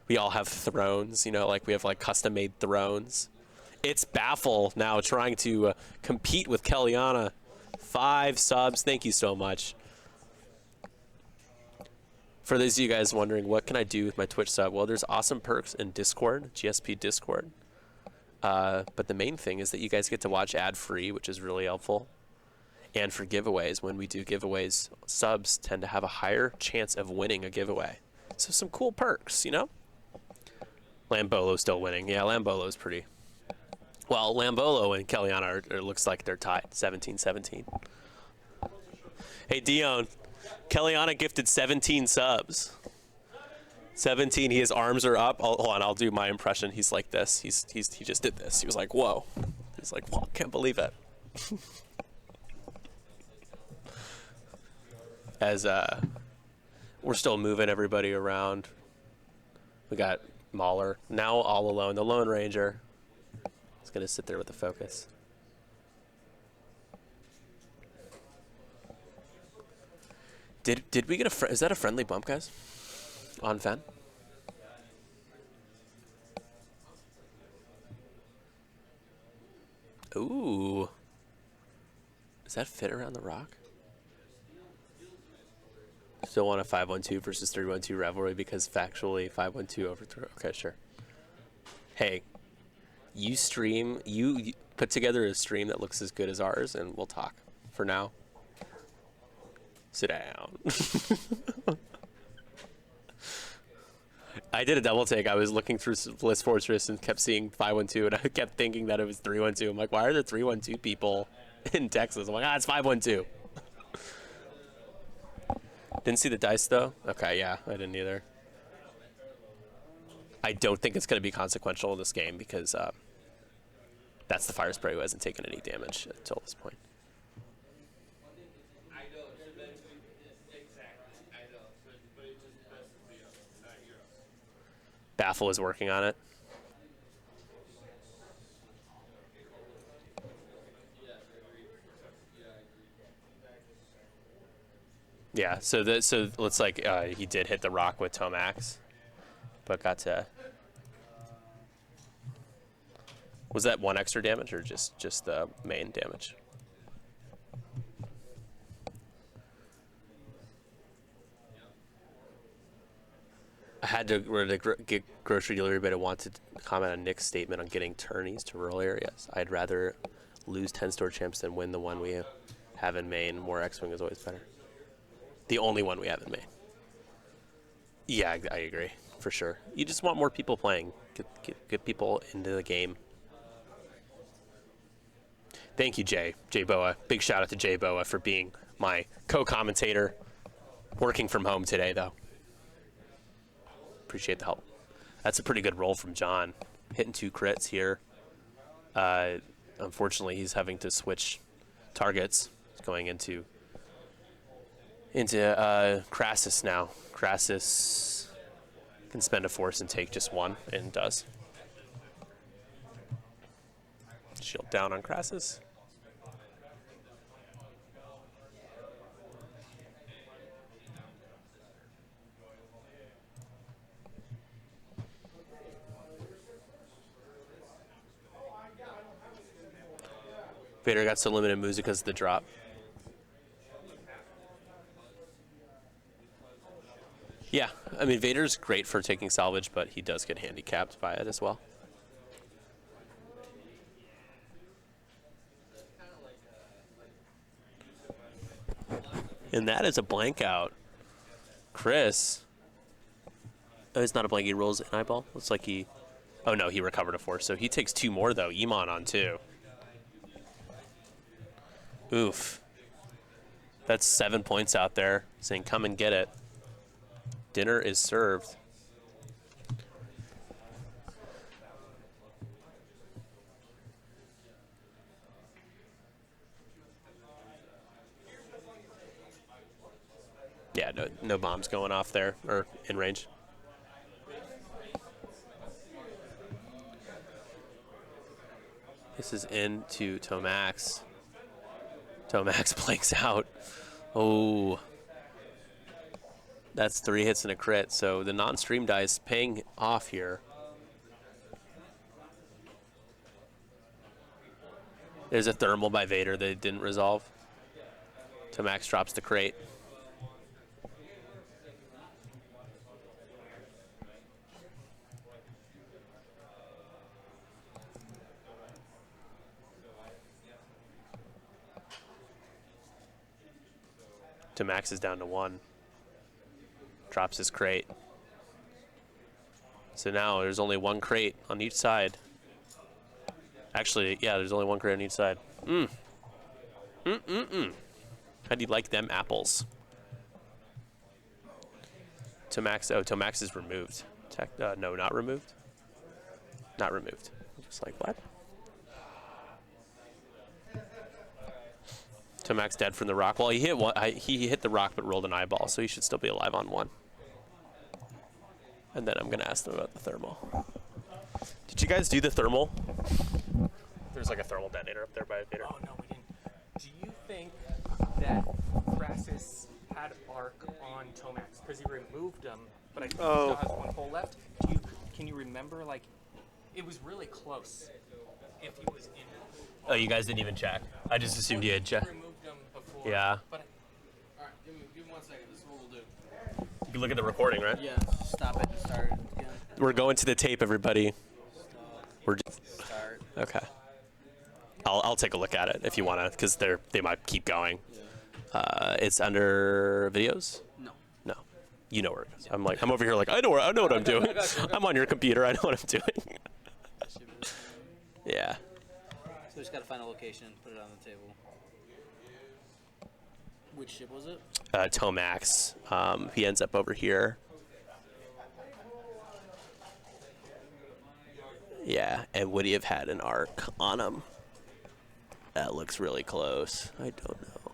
We all have thrones, we have custom made thrones. It's Baffle now trying to compete with Kellyanna. 5 subs. Thank you so much. For those of you guys wondering, what can I do with my Twitch sub? Well, there's awesome perks in Discord, GSP Discord. But the main thing is that you guys get to watch ad-free, which is really helpful. And for giveaways, when we do giveaways, subs tend to have a higher chance of winning a giveaway. So some cool perks, Lambolo's still winning. Yeah, Lambolo's pretty... Well, Lambolo and Kellyanna are looks like they're tied, 17-17. Hey, Dion, Kellyanna gifted 17 subs. 17, his arms are up. Hold on, I'll do my impression. He's like this. He just did this. He was like, whoa. He's like, whoa, can't believe it. As we're still moving everybody around. We got Mauler, now all alone, the Lone Ranger. He's going to sit there with the focus. Did we get is that a friendly bump, guys? On Fen? Ooh. Does that fit around the rock? Still want a 5-1-2 versus 3-1-2 rivalry because factually 5-1-2 overthrow. Okay, sure. Hey, you put together a stream that looks as good as ours and we'll talk. For now, sit down. I did a double take. I was looking through Bliss Fortress and kept seeing 5-1-2 and I kept thinking that it was 3-1-2. I'm like, why are there 3-1-2 people in Texas? I'm like, it's 5-1-2. Didn't see the dice though? Okay, yeah, I didn't either. I don't think it's going to be consequential in this game because that's the fire spray who hasn't taken any damage until this point. Baffle is working on it. Yeah, so it looks like he did hit the rock with Tomax, but got to. Was that one extra damage or just the main damage? I had to get grocery delivery, but I wanted to comment on Nick's statement on getting tourneys to rural areas. I'd rather lose 10 store champs than win the one we have in Maine. More X-Wing is always better. The only one we have in Maine. Yeah, I agree, for sure. You just want more people playing. Get people into the game. Thank you, Jay Boa. Big shout out to Jay Boa for being my co-commentator. Working from home today, though. Appreciate the help. That's a pretty good roll from John. Hitting 2 crits here. Unfortunately, he's having to switch targets. He's going into Crassus now. Crassus can spend a force and take just 1, and does. Shield down on Crassus. Vader got so limited moves because of the drop. Yeah, I mean, Vader's great for taking salvage, but he does get handicapped by it as well. And that is a blank out. Chris. Oh, it's not a blank. He rolls an eyeball. Looks like he... Oh, no, he recovered a force. So he takes 2 more, though. Iman on 2. Oof. That's 7 points out there, saying come and get it. Dinner is served. Yeah, no bombs going off there, or in range. This is into Tomax. Tomax blanks out. Oh. That's 3 hits and a crit, so the non-stream dice paying off here. There's a thermal by Vader that didn't resolve. Tomax drops the crate. Tomax is down to 1. Drops his crate. So now there's only 1 crate on each side. Actually, yeah, there's only 1 crate on each side. How do you like them apples? Tomax, oh, Tomax is removed. No, not removed. Not removed. Just like, what? Tomax dead from the rock. Well, he hit one. He hit the rock, but rolled an eyeball, so he should still be alive on 1. And then I'm gonna ask them about the thermal. Did you guys do the thermal? There's like a thermal detonator up there by Vader. Oh no, we didn't. Do you think that Crassus had arc on Tomax because he removed him, but I think he still has 1 hole left? Can you remember, like, it was really close if he was in it. Oh, you guys didn't even check. I just assumed you had checked. Removed him before. Yeah. But All right, give me 1 second. This is what we'll do. You can look at the recording, right? Yeah, stop it. Start it again. We're going to the tape, everybody. We're Start. okay. I'll take a look at it if you wanna, because they might keep going. Yeah. It's under videos. No. No, you know where it is. I'm over here like I know what I'm doing. I'm on your computer. I know what I'm doing. Yeah. So we just gotta find a location and put it on the table. Which ship was it? Tomax. He ends up over here. Yeah, and would he have had an arc on him? That looks really close. I don't know.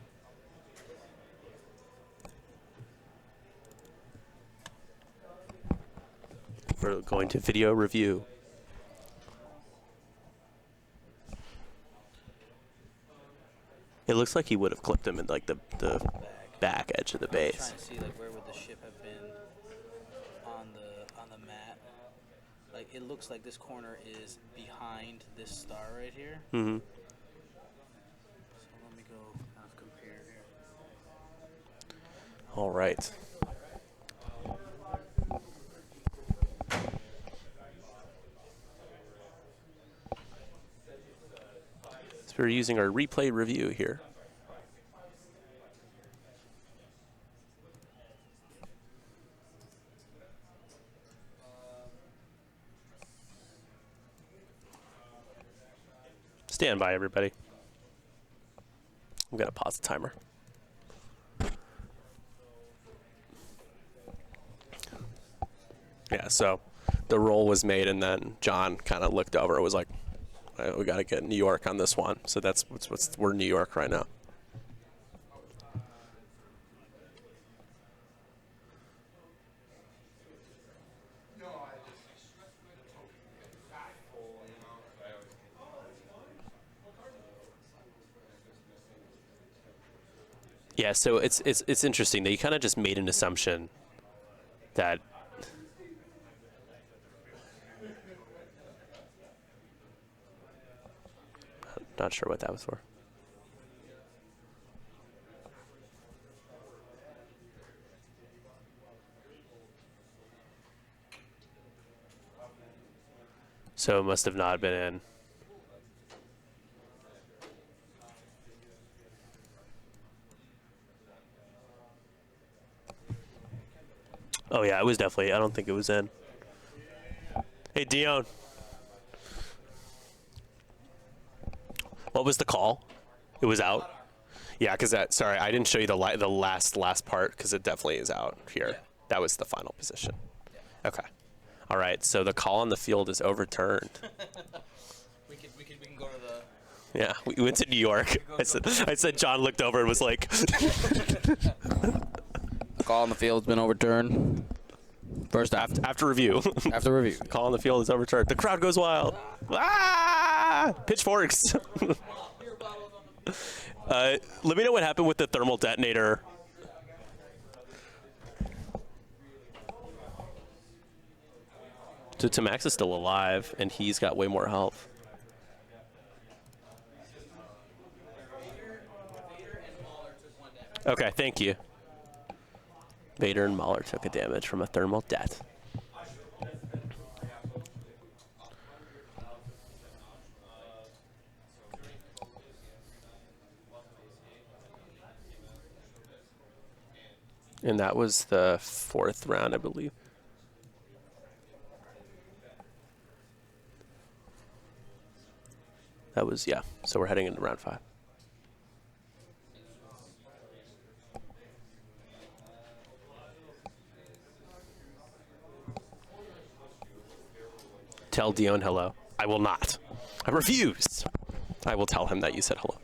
We're going to video review. It looks like he would have clipped him in like the back edge of the I'm base. trying to see like where would the ship have been on the map. Like it looks like this corner is behind this star right here. Mm-hmm. So let me go kind of compare here. All right. So we're using our replay review here. Stand by, everybody. I'm going to pause the timer. Yeah, so the roll was made, and then John kind of looked over and was like, we got to get New York on this one. So that's we're New York right now. Yeah, so it's interesting that you kind of just made an assumption that not sure what that was for. So it must have not been in. Oh yeah, it was definitely. I don't think it was in. Hey Dion, what was the call? It was out. Yeah, because that. Sorry, I didn't show you the last part because it definitely is out here. Yeah. That was the final position. Okay. All right. So the call on the field is overturned. We can go to the. Yeah, we went to New York. I said John looked over and was like. The call on the field's been overturned. First After review. after review. Call on the field is overturned. The crowd goes wild. Ah! Pitchforks. Let me know what happened with the thermal detonator. So Tomax is still alive, and he's got way more health. Okay, thank you. Vader and Mahler took a damage from a thermal det. And that was the 4th round, I believe. That was, yeah. So we're heading into round 5. Tell Dion hello. I will not. I refuse. I will tell him that you said hello.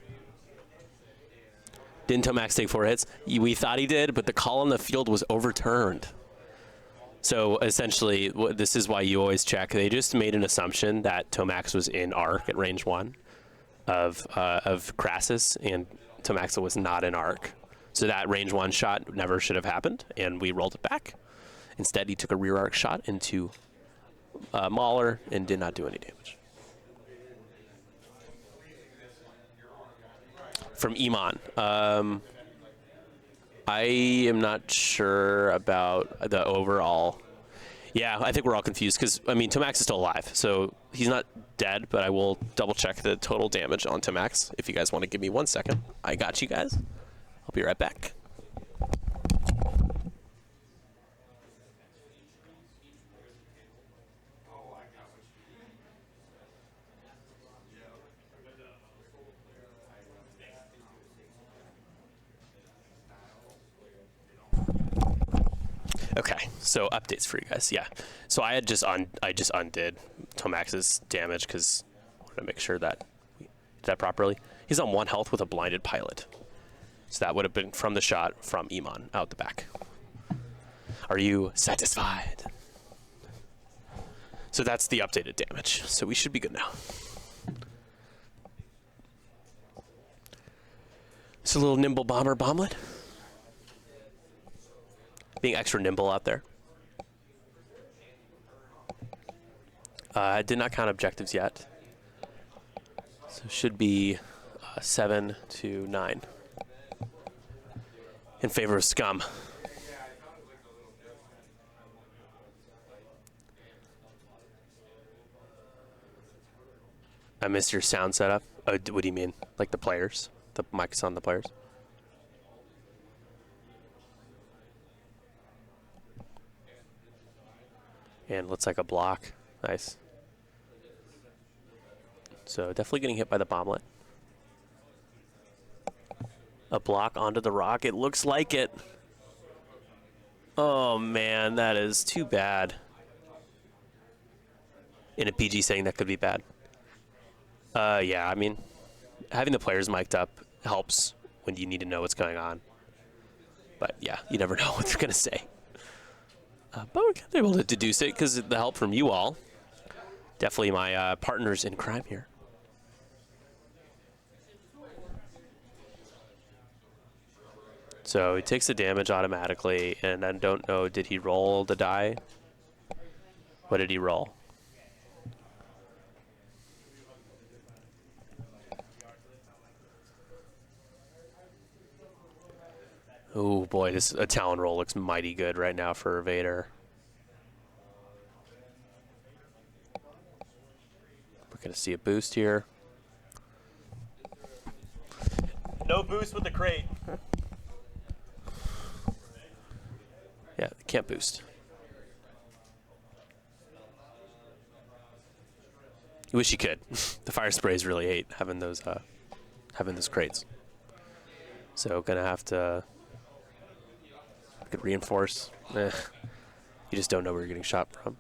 Didn't Tomax take 4 hits? We thought he did, but the call on the field was overturned. So essentially, this is why you always check. They just made an assumption that Tomax was in arc at range 1 of Crassus, and Tomax was not in arc. So that range 1 shot never should have happened, and we rolled it back. Instead, he took a rear arc shot into Mahler and did not do any damage. From Iman. I am not sure about the overall. Yeah, I think we're all confused because, I mean, Tomax is still alive. So he's not dead, but I will double check the total damage on Tomax. If you guys want to give me 1 second. I got you guys. I'll be right back. Okay, so updates for you guys. Yeah, so I just undid Tomax's damage because I wanted to make sure that we did that properly. He's on 1 health with a blinded pilot, so that would have been from the shot from Iman out the back. Are you satisfied? So that's the updated damage. So we should be good now. It's a little nimble bomber bomblet. being extra nimble out there. I did not count objectives yet. So it should be 7 to 9 in favor of Scum. I missed your sound setup. Oh, what do you mean? Like the players? The mic's on the players? And looks like a block. Nice. So definitely getting hit by the bomblet. A block onto the rock. It looks like it. Oh, man. That is too bad. In a PG setting, that could be bad. Yeah, I mean, having the players mic'd up helps when you need to know what's going on. But, yeah, you never know what they're going to say. But we're able to deduce it because of the help from you all. Definitely my partners in crime here. So he takes the damage automatically, and I don't know, did he roll the die? What did he roll? Oh boy, this a talon roll looks mighty good right now for Vader. We're gonna see a boost here. No boost with the crate. Yeah, can't boost. You wish you could. The fire sprays really hate having those crates. So gonna have to could reinforce. You just don't know where you're getting shot from.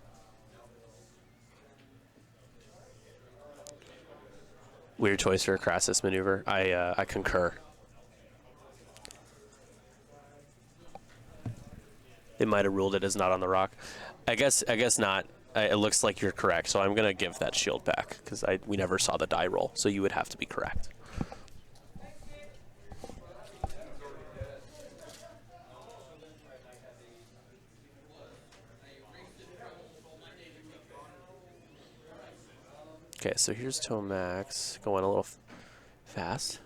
Weird choice for a Crassus maneuver. I concur. They might have ruled it as not on the rock. I guess not. It looks like you're correct, so I'm gonna give that shield back because we never saw the die roll, so you would have to be correct. Okay, so here's Tomax going a little fast.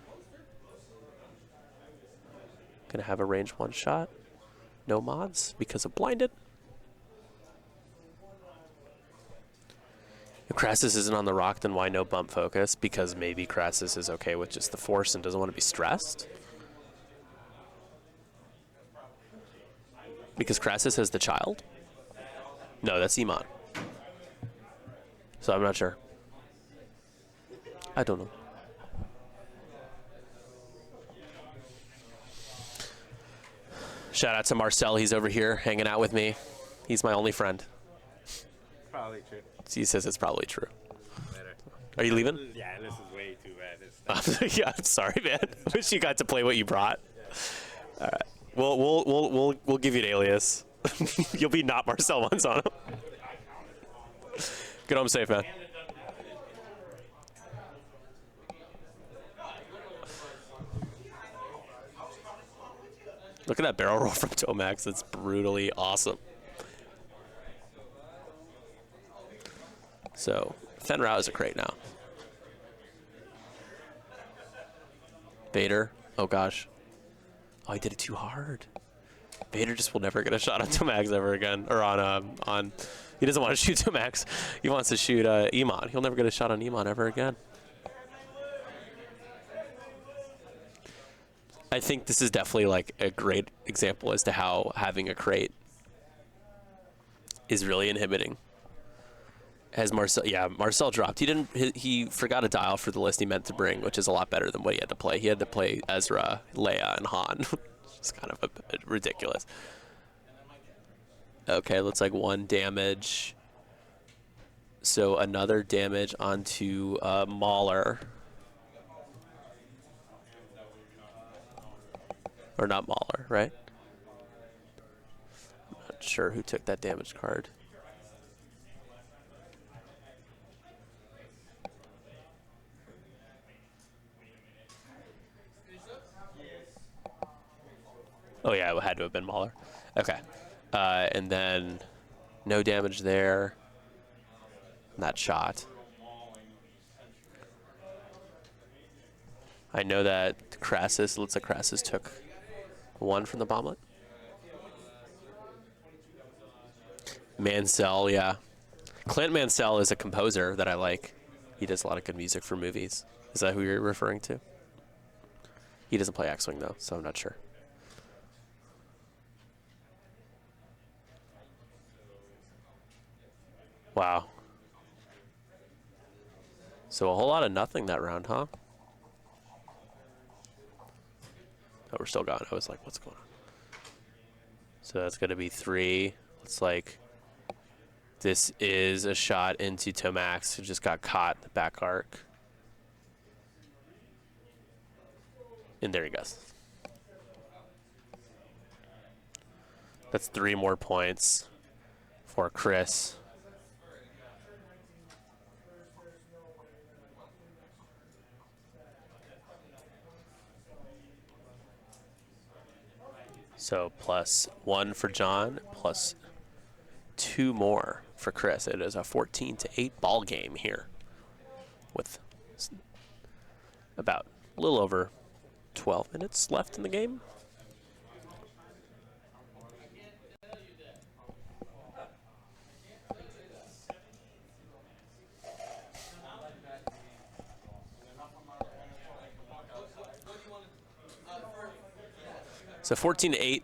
Gonna have a range one shot. No mods because of blinded. If Crassus isn't on the rock, then why no bump focus? Because maybe Crassus is okay with just the force and doesn't want to be stressed. Because Crassus has the child? No, that's Iman. So I'm not sure. I don't know. Shout out to Marcel. He's over here hanging out with me. He's my only friend. Probably true. He says it's probably true. Better. Are you leaving? Yeah, this is way too bad. Yeah, I'm sorry, man. Wish you got to play what you brought. Yeah. All right. We'll give you an alias. You'll be not Marcel Manzano. Get home safe, man. Look at that barrel roll from Tomax. That's brutally awesome. So, Fenrau is a crate now. Vader. Oh, gosh. Oh, he did it too hard. Vader just will never get a shot on Tomax ever again. Or on he doesn't want to shoot Tomax. He wants to shoot Iman. He'll never get a shot on Iman ever again. I think this is definitely like a great example as to how having a crate is really inhibiting. As Marcel, yeah, Marcel dropped. He forgot a dial for the list he meant to bring, which is a lot better than what he had to play. He had to play Ezra, Leia, and Han. It's kind of a bit ridiculous. Okay, looks like 1 damage. So another damage onto Mauler. Or not Mauler, right? I'm not sure who took that damage card. Oh yeah, it had to have been Mauler. Okay. And then no damage there. That shot. I know that Crassus, looks like Crassus took 1 from the bomblet. Mansell, yeah. Clint Mansell is a composer that I like. He does a lot of good music for movies. Is that who you're referring to? He doesn't play X-Wing, though, so I'm not sure. Wow. So a whole lot of nothing that round, huh? Oh, we're still going. I was like, what's going on? So that's going to be 3. It's like this is a shot into Tomax, who just got caught in the back arc. And there he goes. That's 3 more points for Chris. So +1 for John, +2 more for Chris. It is a 14-8 ball game here, with about a little over 12 minutes left in the game. So 14-8.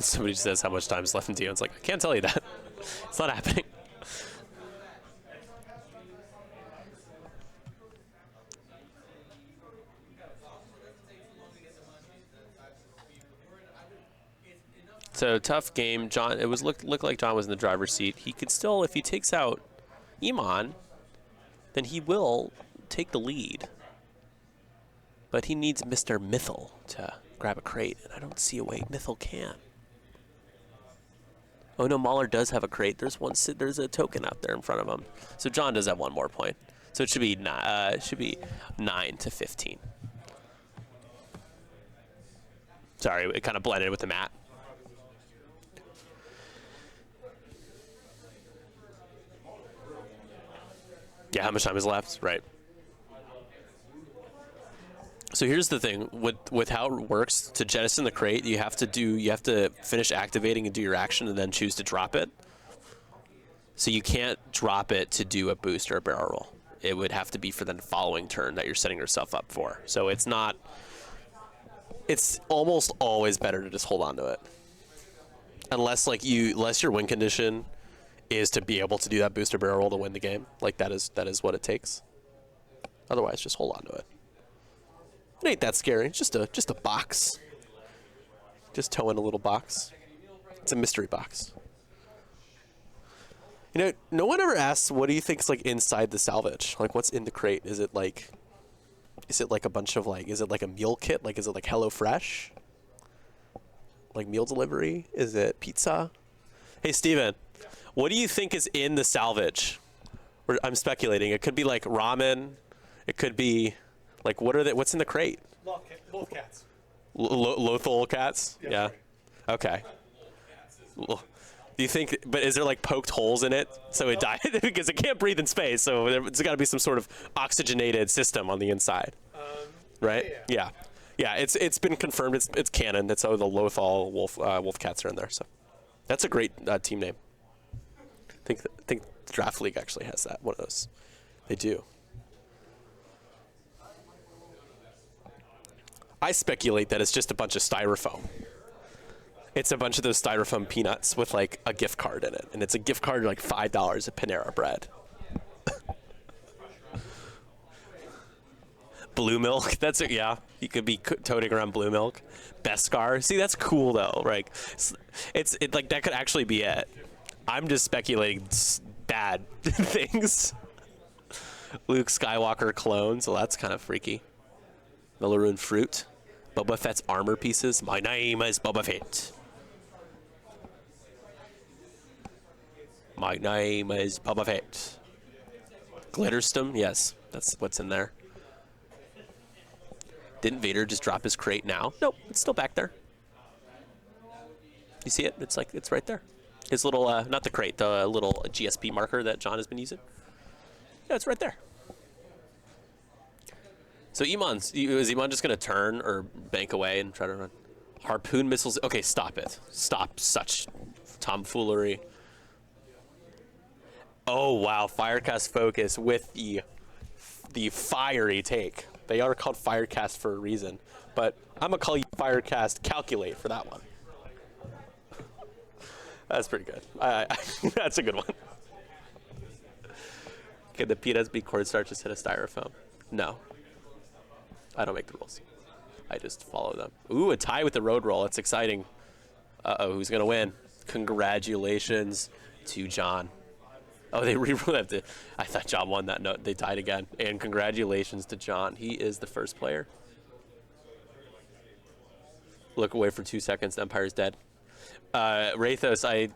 Somebody says how much time is left in Dio. It's like, I can't tell you that. It's not happening. So tough game. John, it was looked like John was in the driver's seat. He could still, if he takes out Iman, then he will take the lead. But he needs Mr. Mythal to grab a crate, and I don't see a way Mythal can. Oh no, Mahler does have a crate. There's a token out there in front of him. So John does have 1 more point. So it should be 9-15. Sorry, it kind of blended with the mat. Yeah, how much time is left? Right. So here's the thing with how it works. To jettison the crate, you have to finish activating and do your action and then choose to drop it. So you can't drop it to do a boost or a barrel roll. It would have to be for the following turn that you're setting yourself up for. So it's almost always better to just hold on to it. Unless your win condition is to be able to do that boost or barrel roll to win the game. Like that is what it takes. Otherwise, just hold on to it. It ain't that scary. It's just a box. Just tow in a little box. It's a mystery box. You know, no one ever asks, what do you think's like inside the salvage? Like, what's in the crate? Is it like a bunch of is it like a meal kit? Like, is it like HelloFresh? Like meal delivery? Is it pizza? Hey, Steven, what do you think is in the salvage? I'm speculating. It could be like ramen. It could be like, what's in the crate? Loth cats. Lothal cats? Yes, Yeah. right. Okay. Do you think, but is there like poked holes in it so it died? Because it can't breathe in space, so there's got to be some sort of oxygenated system on the inside. Right? Yeah. Yeah, it's been confirmed. It's canon. That's how the Lothal wolf cats are in there. So that's a great team name. I think the Draft League actually has that, one of those. They do. I speculate that it's just a bunch of styrofoam. It's a bunch of those styrofoam peanuts with like a gift card in it, and it's a gift card like $5 at Panera Bread. Blue milk. That's it. Yeah, you could be toting around blue milk. Beskar. See, that's cool though. Like, it's like that could actually be it. I'm just speculating bad things. Luke Skywalker clone. So that's kind of freaky. Millaroon fruit. Boba Fett's armor pieces. My name is Boba Fett. My name is Boba Fett. Glitterstem. Yes, that's what's in there. Didn't Vader just drop his crate now? Nope, it's still back there. You see it? It's right there. His little, not the crate, the little GSP marker that John has been using. Yeah, it's right there. So is Iman just going to turn or bank away and try to run? Harpoon missiles. Okay, stop it. Stop such tomfoolery. Oh, wow. Firecast Focus with the fiery take. They are called Firecast for a reason. But I'm going to call you Firecast Calculate for that one. That's pretty good. That's a good one. Can the PSB cornstarch just hit a styrofoam? No. I don't make the rules. I just follow them. Ooh, a tie with the road roll. That's exciting. Uh-oh, who's going to win? Congratulations to John. Oh, they re-rolled it. I thought John won that note. They tied again. And congratulations to John. He is the first player. Look away for 2 seconds. Empire's dead. Rathos, I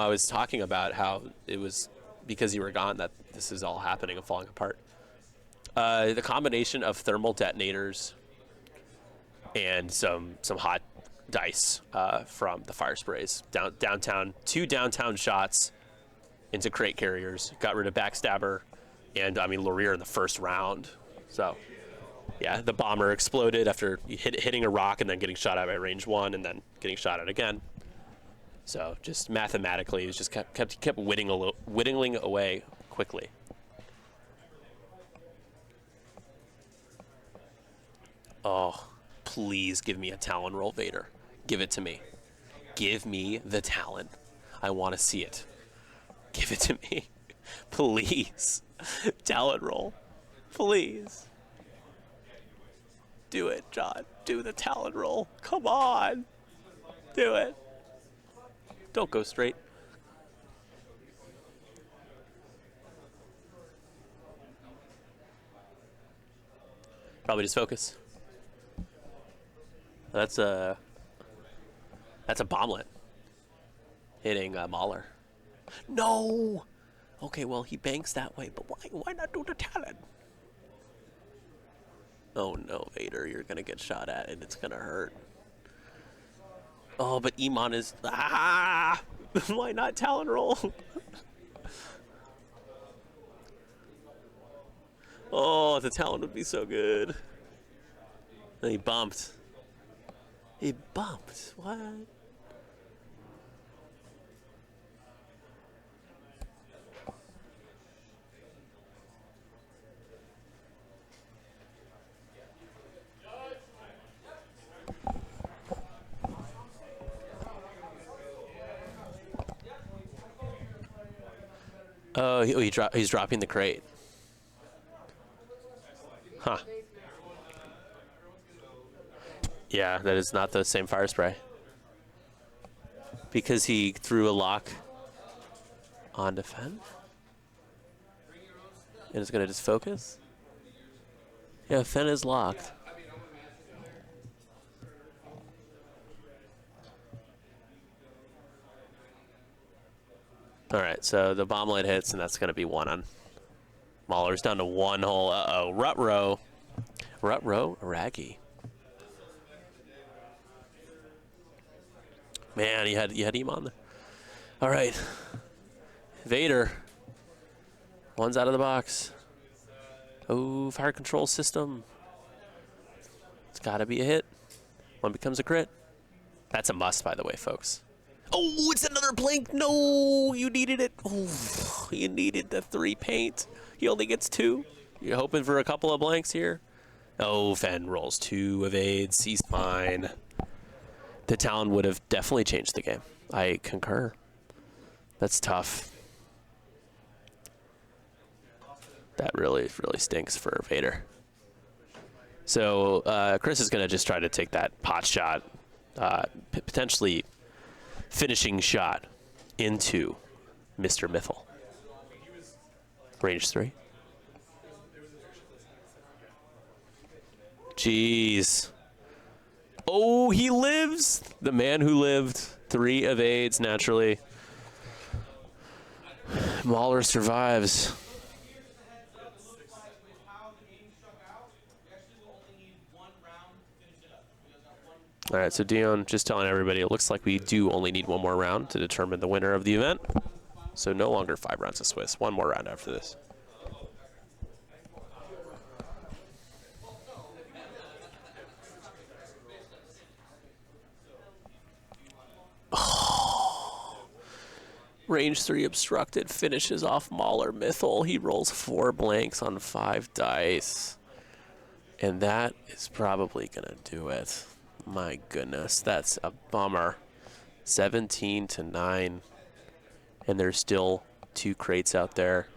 was talking about how it was because you were gone that this is all happening and falling apart. The combination of thermal detonators and some hot dice from the fire sprays downtown, 2 downtown shots into crate carriers, got rid of Backstabber and Laurier in the first round. So yeah, the bomber exploded after hitting a rock and then getting shot at by range 1 and then getting shot at again. So just mathematically, it just kept whittling away quickly. Oh, please give me a Talon roll, Vader. Give it to me. Give me the Talon. I want to see it. Give it to me. Please. Talon roll. Please. Do it, John. Do the Talon roll. Come on. Do it. Don't go straight. Probably just focus. That's a bomblet hitting Mahler. No. Okay, well he banks that way, but why not do the Talon? Oh no, Vader, you're gonna get shot at and it's gonna hurt. Oh, but Iman is why not Talon roll? Oh, the Talon would be so good. And he bumped. He bumped. What? Oh, he's dropping the crate. Huh. Yeah, that is not the same fire spray. Because he threw a lock on defend? And it's going to just focus? Yeah, Fen is locked. Alright, so the bomblet hits, and that's going to be 1 on. Mahler's down to 1 hole. Uh-oh. Rut-row. Rut-row? Raggy. Man, you had him on there. All right. Vader. 1's out of the box. Oh, fire control system. It's got to be a hit. 1 becomes a crit. That's a must, by the way, folks. Oh, it's another blink. No, you needed it. Oh, you needed the 3 paint. He only gets 2. You're hoping for a couple of blanks here. Oh, Fen rolls 2 evades. He's fine. The Talon would have definitely changed the game. I concur. That's tough. That really stinks for Vader. So Chris is going to just try to take that pot shot, potentially finishing shot into Mr. Mythal. Range 3. Jeez. Oh, he lives! The man who lived. 3 evades, naturally. Mahler survives. All right, so Dion just telling everybody it looks like we do only need one more round to determine the winner of the event. So no longer 5 rounds of Swiss. One more round after this. Range 3 obstructed, finishes off Mauler Mythal. He rolls 4 blanks on 5 dice. And that is probably going to do it. My goodness, that's a bummer. 17-9. And there's still 2 crates out there.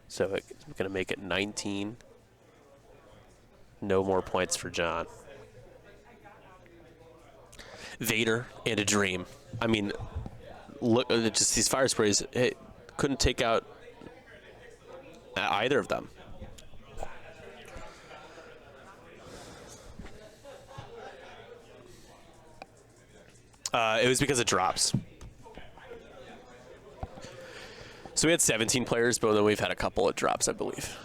So it's going to make it 19. No more points for John. Vader and a dream. I mean, look, just these fire sprays, it couldn't take out either of them. It was because it drops. So we had 17 players, but then we've had a couple of drops, I believe.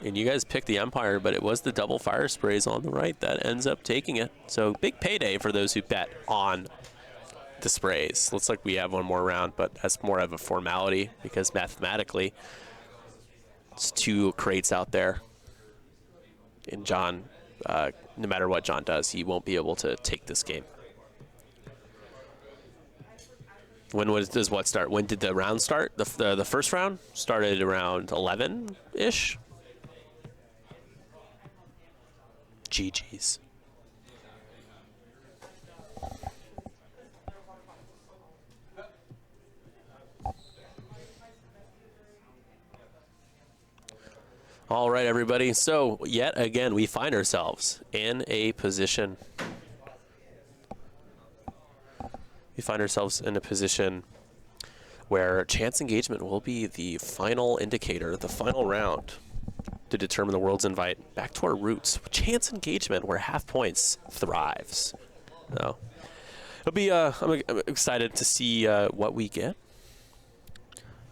And you guys picked the Empire, but it was the double fire sprays on the right that ends up taking it. So big payday for those who bet on the sprays. Looks like we have one more round, but that's more of a formality because mathematically it's 2 crates out there. And John, no matter what John does, he won't be able to take this game. When does what start? When did the round start? The first round started around 11-ish. GG's. All right, everybody. So yet again, we find ourselves in a position. We find ourselves in a position where chance engagement will be the final indicator, the final round to determine the world's invite back to our roots. Chance engagement, where half points thrives. So it'll be. I'm excited to see what we get.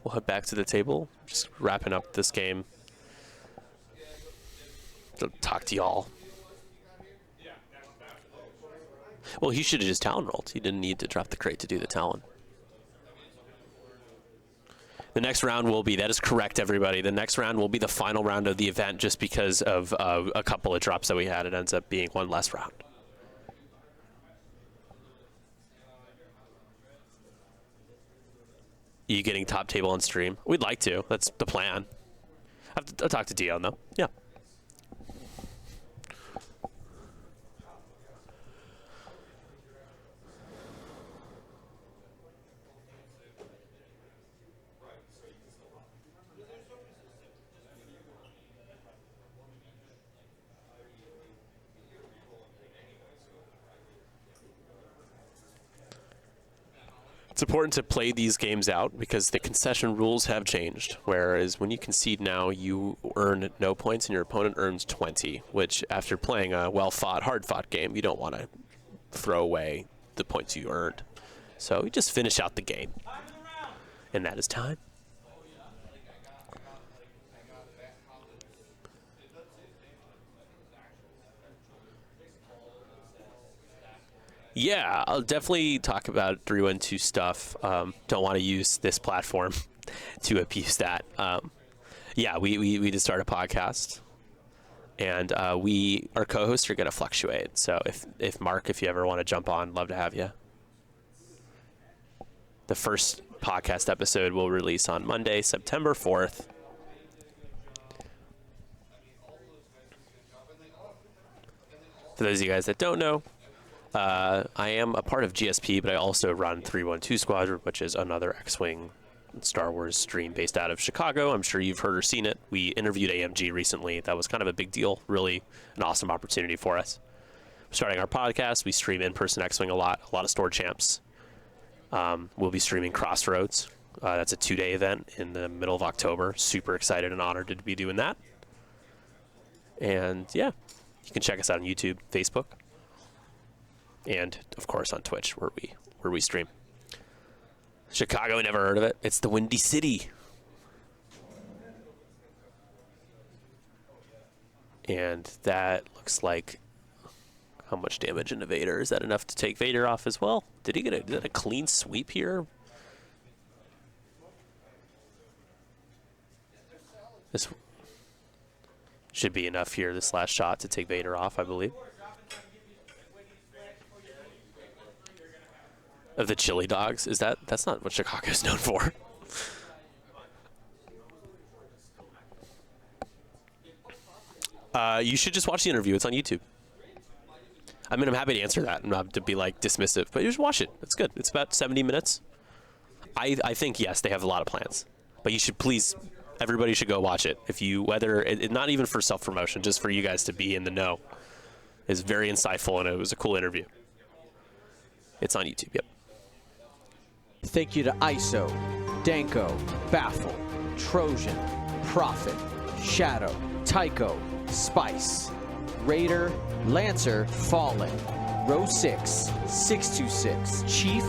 We'll head back to the table, just wrapping up this game. To talk to y'all. Well, he should have just Talon rolled. He didn't need to drop the crate to do the Talon. The next round will be, that is correct, everybody. The next round will be the final round of the event just because of a couple of drops that we had. It ends up being one less round. You getting top table on stream? We'd like to. That's the plan. I'll talk to Dion, though. Yeah. It's important to play these games out because the concession rules have changed, whereas when you concede now, you earn no points and your opponent earns 20, which after playing a well-fought, hard-fought game, you don't want to throw away the points you earned. So you just finish out the game, and that is time. Yeah, I'll definitely talk about 312 stuff. Don't want to use this platform to abuse that. Yeah, we just started a podcast, and our co-hosts are going to fluctuate. So if Mark, if you ever want to jump on, love to have you. The first podcast episode will release on Monday, September 4th. For those of you guys that don't know, I am a part of GSP, but I also run 312 Squadron, which is another X-Wing Star Wars stream based out of Chicago. I'm sure you've heard or seen it. We interviewed AMG recently. That was kind of a big deal, really an awesome opportunity for us. Starting our podcast, we stream in-person X-Wing a lot of store champs. We'll be streaming Crossroads. That's a 2-day event in the middle of October. Super excited and honored to be doing that. And yeah, you can check us out on YouTube, Facebook, and of course on Twitch where we stream. Chicago, never heard of it. It's the Windy City. And that looks like how much damage into Vader? Is that enough to take Vader off as well? Did he get is that a clean sweep here? This should be enough here, this last shot, to take Vader off, I believe. Of the chili dogs, that's not what Chicago's known for. You should just watch the interview. It's on YouTube. I mean, I'm happy to answer that and not to be like dismissive, but you just watch it. It's good. It's about 70 minutes. I think, yes, they have a lot of plans, but you should please, everybody should go watch it. If you, not even for self-promotion, just for you guys to be in the know. It's very insightful and it was a cool interview. It's on YouTube, yep. Thank you to ISO, Danko, Baffle, Trojan, Prophet, Shadow, Tycho, Spice, Raider, Lancer, Fallen, Row 6, 626, Chief,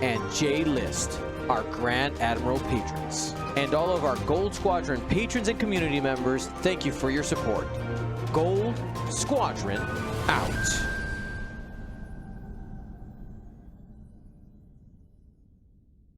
and J List, our Grand Admiral patrons. And all of our Gold Squadron patrons and community members, thank you for your support. Gold Squadron out.